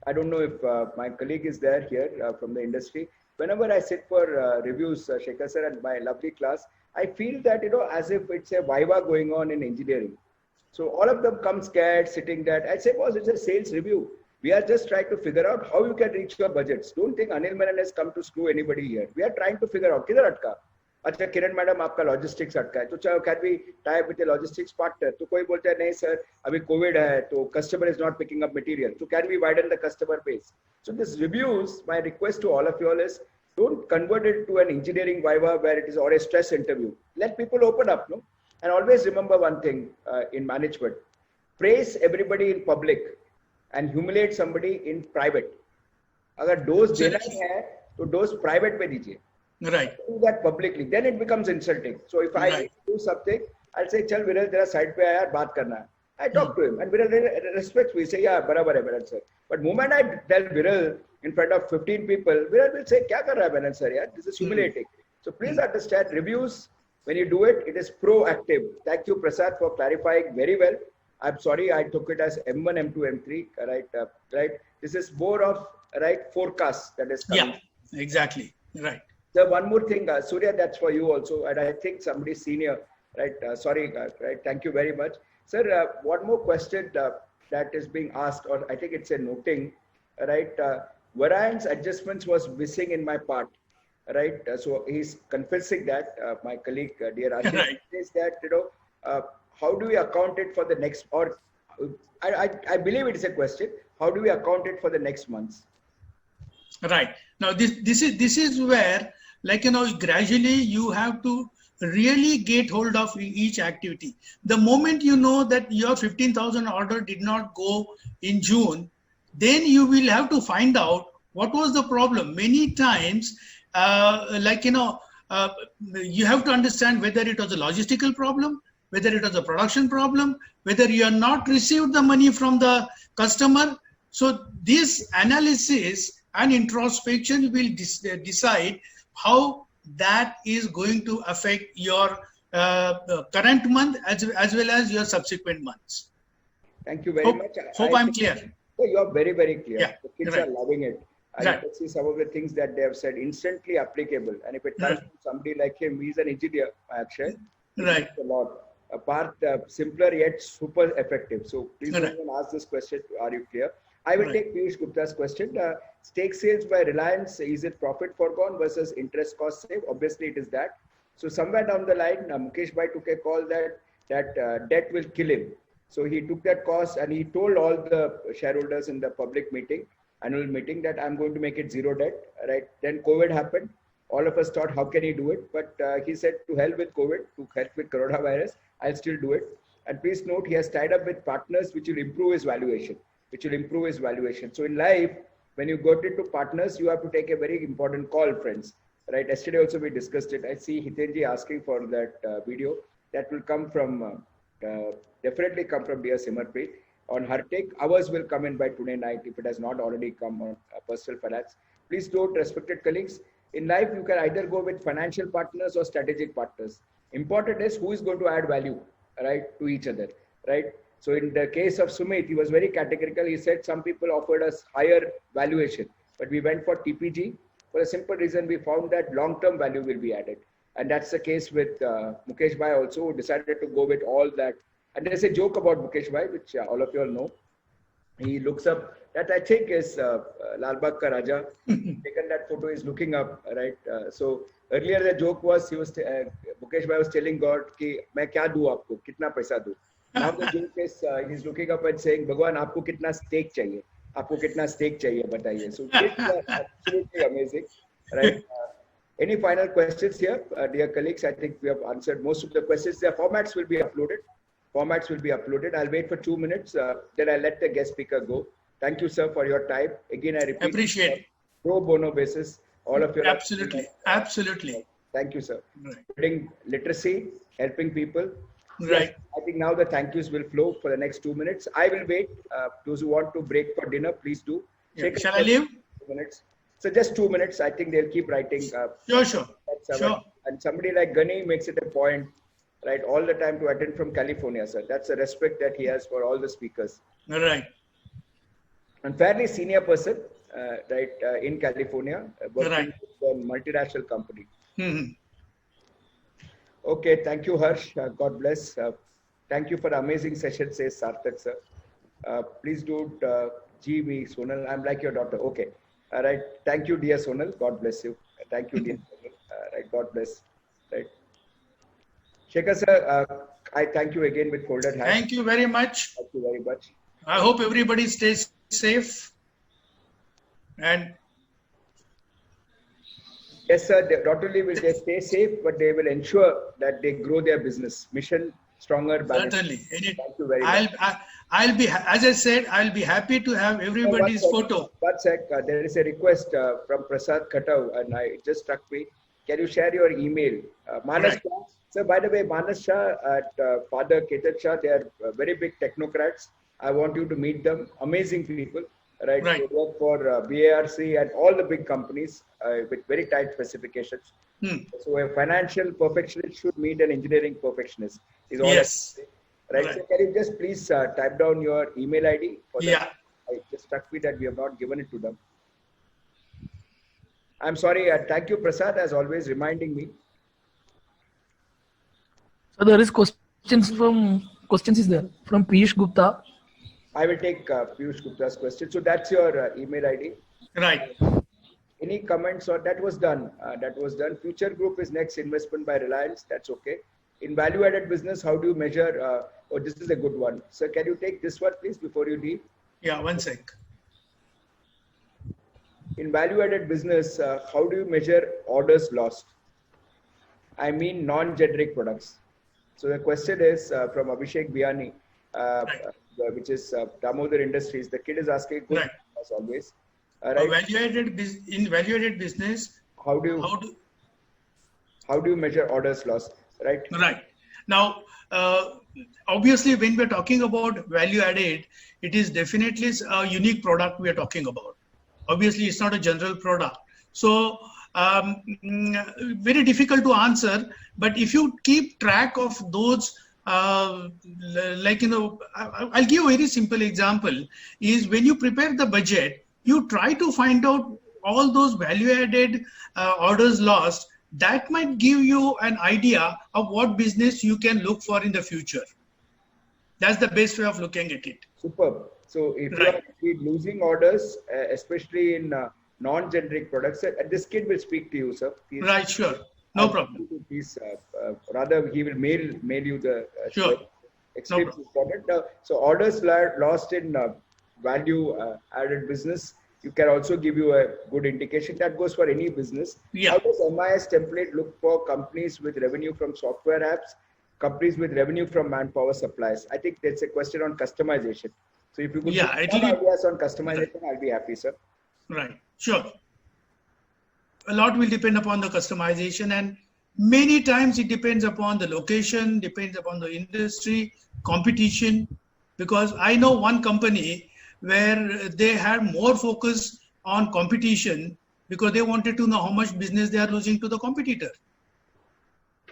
I don't know if my colleague is there here from the industry. Whenever I sit for reviews, Shekhar sir, and my lovely class, I feel that, as if it's a viva going on in engineering. So all of them come scared, sitting there. I say, boss, it's a sales review. We are just trying to figure out how you can reach your budgets. Don't think Anil Menon has come to screw anybody here. We are trying to figure out. Kidhar atka? अच्छा किरण madam आपका logistics अटका है तो चाहे can be tie with the logistics partner तो कोई बोलता है नहीं सर अभी कोविड है तो customer is not picking up material तो can we widen the customer base so this reviews my request to all of you all is don't convert it to an engineering viva where it is or a stress interview. Let people open up, no? And always remember one thing in management: praise everybody in public and humiliate somebody in private. अगर dose देना है तो dose private में दीजिए. Right. Do that publicly, then it becomes insulting. So if I do something, I'll say, "Chal Viral, तेरा side पे आया बात करना है." I talk to him, and Viral respects me. Say, "Yeah, बराबर है Viral sir." But moment I tell Viral in front of 15 people, Viral will say, "क्या कर रहा है Viral sir? Yeah, this is humiliating." So please understand, reviews when you do it, it is proactive. Thank you, Prasad, for clarifying very well. I'm sorry I took it as M1, M2, M3. Right, right. This is more of forecast that is coming. Yeah, exactly. Right. So one more thing, Surya, that's for you also, and I think somebody senior, right? Sorry, right? Thank you very much, sir. One more question that is being asked, or I think it's a noting, right? Variance adjustments was missing in my part, right? So he's confessing that my colleague, dear Ashish, says that how do we account it for the next? Or I believe it is a question. How do we account it for the next months? Right. Now this is where, gradually you have to really get hold of each activity. The moment you know that your 15,000 order did not go in June, then you will have to find out what was the problem. Many times, you have to understand whether it was a logistical problem, whether it was a production problem, whether you have not received the money from the customer. So this analysis and introspection will decide how that is going to affect your current month as well as your subsequent months. Thank you very much. Hope I'm clear. Oh, you're very, very clear. Yeah, The kids right. are loving it. I Right. can see some of the things that they have said instantly applicable. And if it comes Right. from somebody like him, he's an engineer, Akshay. He Right. knows a lot. A part simpler yet super effective. So please don't Right. even ask this question. Are you clear? I will Right. take Piyush Gupta's question. Stake sales by Reliance, is it profit foregone versus interest cost save? Obviously, it is that. So somewhere down the line, Mukesh Bhai took a call that debt will kill him. So he took that cost and he told all the shareholders in the public meeting, annual meeting, that I'm going to make it zero debt. Right? Then COVID happened. All of us thought, how can he do it? But he said, to hell with COVID, to hell with coronavirus, I'll still do it. And please note, he has tied up with partners which will improve his valuation. So in life, when you got into partners, you have to take a very important call, friends. Right? Yesterday also we discussed it. I see Hitenji asking for that video. That will come from, definitely come from dear Simarpreet on her take. Ours will come in by today night if it has not already come on personal finance. Please note, respected colleagues, in life you can either go with financial partners or strategic partners. Important is who is going to add value, right, to each other, right? So in the case of Sumit, he was very categorical. He said some people offered us higher valuation, but we went for TPG for a simple reason. We found that long-term value will be added. And that's the case with Mukesh Bhai also, who decided to go with all that. And there's a joke about Mukesh Bhai, which all of you all know. He looks up, that I think is Lal Bagh Ka Raja. Taken that photo, is looking up, right? So earlier the joke was, Mukesh Bhai was telling God, ki, main kya do aapko, kitna paisa do? Now the joke is, he's looking up and saying, Bhagwan, aapko kitna stake chahiye? Aapko kitna stake chahiye, bataiye. So it's absolutely amazing, right? Any final questions here, dear colleagues? I think we have answered most of the questions. Their formats will be uploaded. I'll wait for 2 minutes. Then I'll let the guest speaker go. Thank you, sir, for your time. Again, I repeat. Appreciate it. Pro bono basis. All of you. Absolutely. Absolutely. Thank you, sir. Right. Building literacy, helping people. Right. Yes, I think now the thank yous will flow for the next 2 minutes. I will wait. Those who want to break for dinner, please do. Yeah. Shall I leave? 2 minutes. So just 2 minutes. I think they'll keep writing. Sure. Sure. Sure. And somebody like Gani makes it a point, right, all the time to attend from California, sir. That's the respect that he has for all the speakers. Right. And fairly senior person, right, in California, working Right. with a multinational company. Mm-hmm. Okay, thank you, Harsh. God bless. Thank you for the amazing session, says Sarthak, sir. Please don't GB Sonal. I'm like your daughter. Okay. All right. Thank you, dear Sonal. God bless you. Thank you, dear Sonal. Right. God bless. Right. Shekhar, sir, I thank you again with folded hands. Thank you very much. Thank you very much. I hope everybody stays safe. And Yes, sir. They not only will they stay safe, but they will ensure that they grow their business. Mission stronger, balanced. certainly, Thank you very much. I'll be, as I said, I'll be happy to have everybody's photo. One sec. There is a request from Prasad Khatau, and it just struck me. Can you share your email? Manas Right. Shah. So, by the way, Manas Shah and Father Ketan Shah, they are very big technocrats. I want you to meet them. Amazing people, right? Right. They work for BARC and all the big companies with very tight specifications. So, a financial perfectionist should meet an engineering perfectionist. Is all I Yes. can say. Right. Right. So, can you just please type down your email ID? For that? Yeah. It just struck me that we have not given it to them. I'm sorry. Thank you, Prasad, as always, reminding me. So there is questions is there from Piyush Gupta. I will take Piyush Gupta's question. So that's your email ID. Right. Any comments or that was done? That was done. Future Group is next investment by Reliance. That's okay. In value-added business, how do you measure? Oh, this is a good one. So can you take this one, please, before you leave? Yeah, one sec. In value-added business, how do you measure orders lost? I mean non-generic products. So the question is from Abhishek Biani, which is Damodar Industries. The kid is asking, good, Right. as always. In value-added business, How do you measure orders lost? Right. Right. Now, obviously, when we're talking about value-added, it is definitely a unique product we are talking about. Obviously, it's not a general product. So, very difficult to answer. But if you keep track of those, like, I'll give a very simple example, is when you prepare the budget, you try to find out all those value added orders lost. That might give you an idea of what business you can look for in the future. That's the best way of looking at it. Superb. So if Right. you are losing orders, especially in non-generic products, this kid will speak to you, sir. Please, Right, sure. No problem. Please, rather he will mail you the Sure. experience important. So orders lost in value added business, you can also give you a good indication. That goes for any business. Yeah. How does MIS template look for companies with revenue from software apps, companies with revenue from manpower supplies? I think that's a question on customization. So if you could Yeah, give some it'll be- ideas on customization, I'll be happy, sir. Right, sure. A lot will depend upon the customization, and many times it depends upon the location, depends upon the industry, competition. Because I know one company where they had more focus on competition because they wanted to know how much business they are losing to the competitor.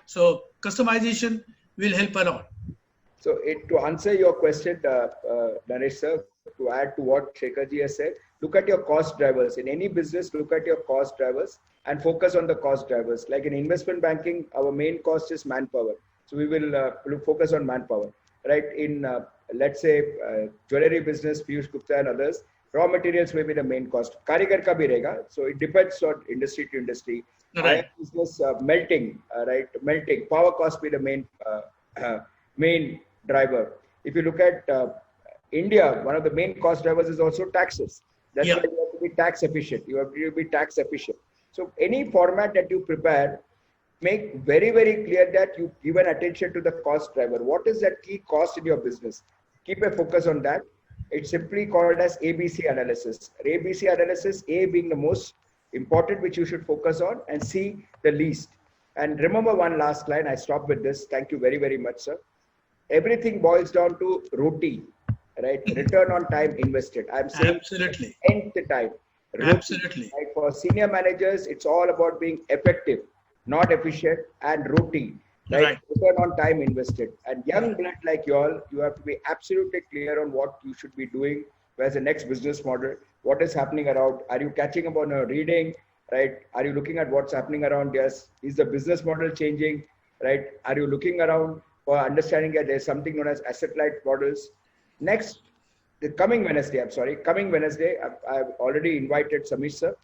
So customization will help a lot. So to answer your question, Naresh sir, to add to what Shekharji has said, look at your cost drivers. In any business, look at your cost drivers and focus on the cost drivers. Like in investment banking, our main cost is manpower. So we will focus on manpower, right? In let's say jewelry business, Piyush Gupta and others, raw materials may be the main cost. Karigar ka bhi rahega. So it depends on industry to industry. Right. Business melting, right? Melting. Power cost be the main driver. If you look at India, one of the main cost drivers is also taxes. That's Yeah. why you have to be tax efficient. You have to be tax efficient. So any format that you prepare, make very, very clear that you give an attention to the cost driver. What is that key cost in your business? Keep a focus on that. It's simply called as ABC analysis. ABC analysis, A being the most important, which you should focus on, and C the least. And remember one last line. I stop with this. Thank you very, very much, sir. Everything boils down to ROTI, right? Return on time invested. I'm saying Absolutely. nth time. Absolutely. Right? For senior managers, it's all about being effective, not efficient, and ROTI, right? Return on time invested. And young blood like you all, you have to be absolutely clear on what you should be doing. Where's the next business model? What is happening around? Are you catching up on a reading? Right? Are you looking at what's happening around? Yes. Is the business model changing? Right? Are you looking around for understanding that there's something known as asset-light models? Next, the coming Wednesday, I've already invited Samish sir.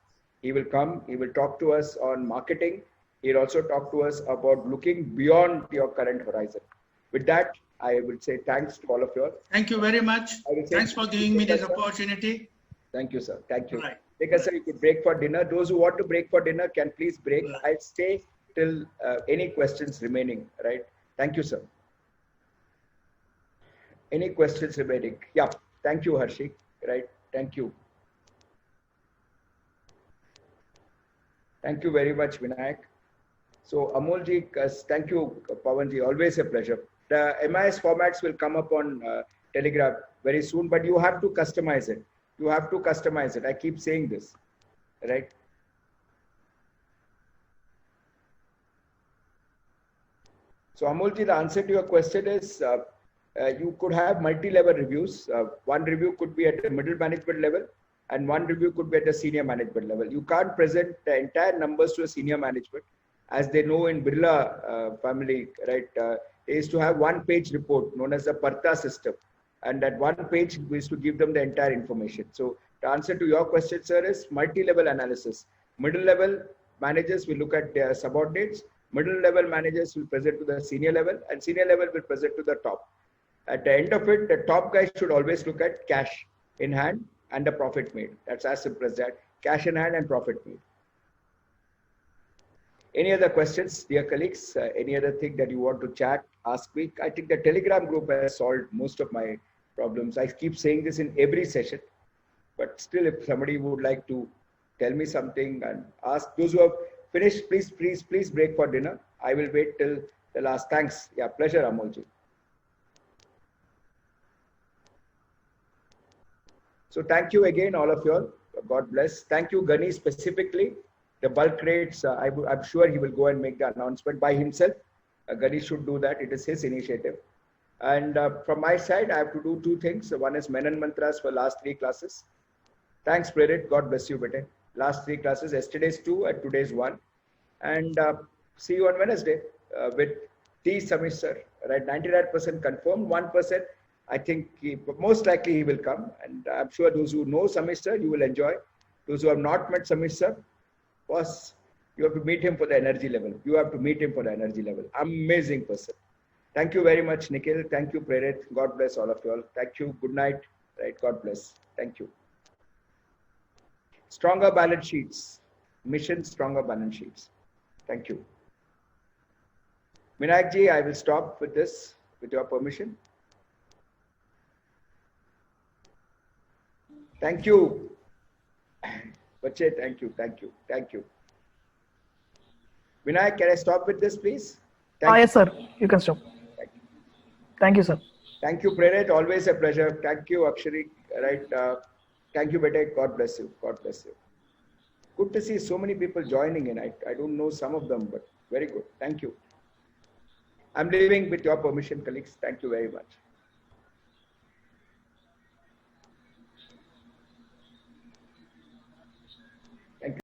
He will come. He will talk to us on marketing. He'll also talk to us about looking beyond your current horizon. With that, I will say thanks to all of you all. Thank you very much. I will say- Thanks for giving me this opportunity. Thank you, sir. Thank you. Right. Because sir, you could break for dinner. Those who want to break for dinner can please break. Right. I'll stay till any questions remaining. Right. Thank you, sir. Any questions remaining? Yeah. Thank you, Harshik. Right. Thank you. Thank you very much, Vinayak. So Amolji, thank you, Pawanji. Always a pleasure. The MIS formats will come up on Telegram very soon, but you have to customize it. You have to customize it. I keep saying this, right? So Amolji, the answer to your question is you could have multi-level reviews. One review could be at the middle management level and one review could be at the senior management level. You can't present the entire numbers to a senior management. As they know in Birla family, right, they used to have one-page report known as the Parta system. And that one page is to give them the entire information. So the answer to your question, sir, is multi-level analysis. Middle level managers will look at their subordinates. Middle level managers will present to the senior level and senior level will present to the top. At the end of it, the top guy should always look at cash in hand and the profit made. That's as simple as that. Cash in hand and profit made. Any other questions, dear colleagues? Any other thing that you want to chat, ask me? I think the Telegram group has solved most of my problems. I keep saying this in every session, but still, if somebody would like to tell me something and ask, those who have finished, please break for dinner. I will wait till the last. Thanks. Yeah, pleasure, Amolji. So thank you again, all of you all. God bless. Thank you, Gani, specifically The bulk rates, I'm sure he will go and make the announcement by himself. Ganesh should do that. It is his initiative. And from my side, I have to do two things. One is Menon Mantras for last 3 classes. Thanks, Prerit. God bless you, Bete. Last 3 classes, yesterday's 2 and today's 1. And see you on Wednesday with T. Samish sir. Right, 99% confirmed, 1%. I think most likely he will come. And I'm sure those who know Samish sir, you will enjoy. Those who have not met Samish sir, boss, you have to meet him for the energy level. You have to meet him for the energy level. Amazing person. Thank you very much, Nikhil. Thank you, Prerit. God bless all of you all. Thank you. Good night. Right. God bless. Thank you. Stronger balance sheets. Mission stronger balance sheets. Thank you. Vinayak ji, I will stop with this, with your permission. Thank you. Bache, thank you. Thank you. Thank you. Vinayak, can I stop with this, please? Yes, sir. You can stop. Thank you, sir. Thank you, Prerit. Always a pleasure. Thank you, Akshari. Right. Thank you, Bete. God bless you. God bless you. Good to see so many people joining in. I don't know some of them, but very good. Thank you. I'm leaving with your permission, colleagues. Thank you very much.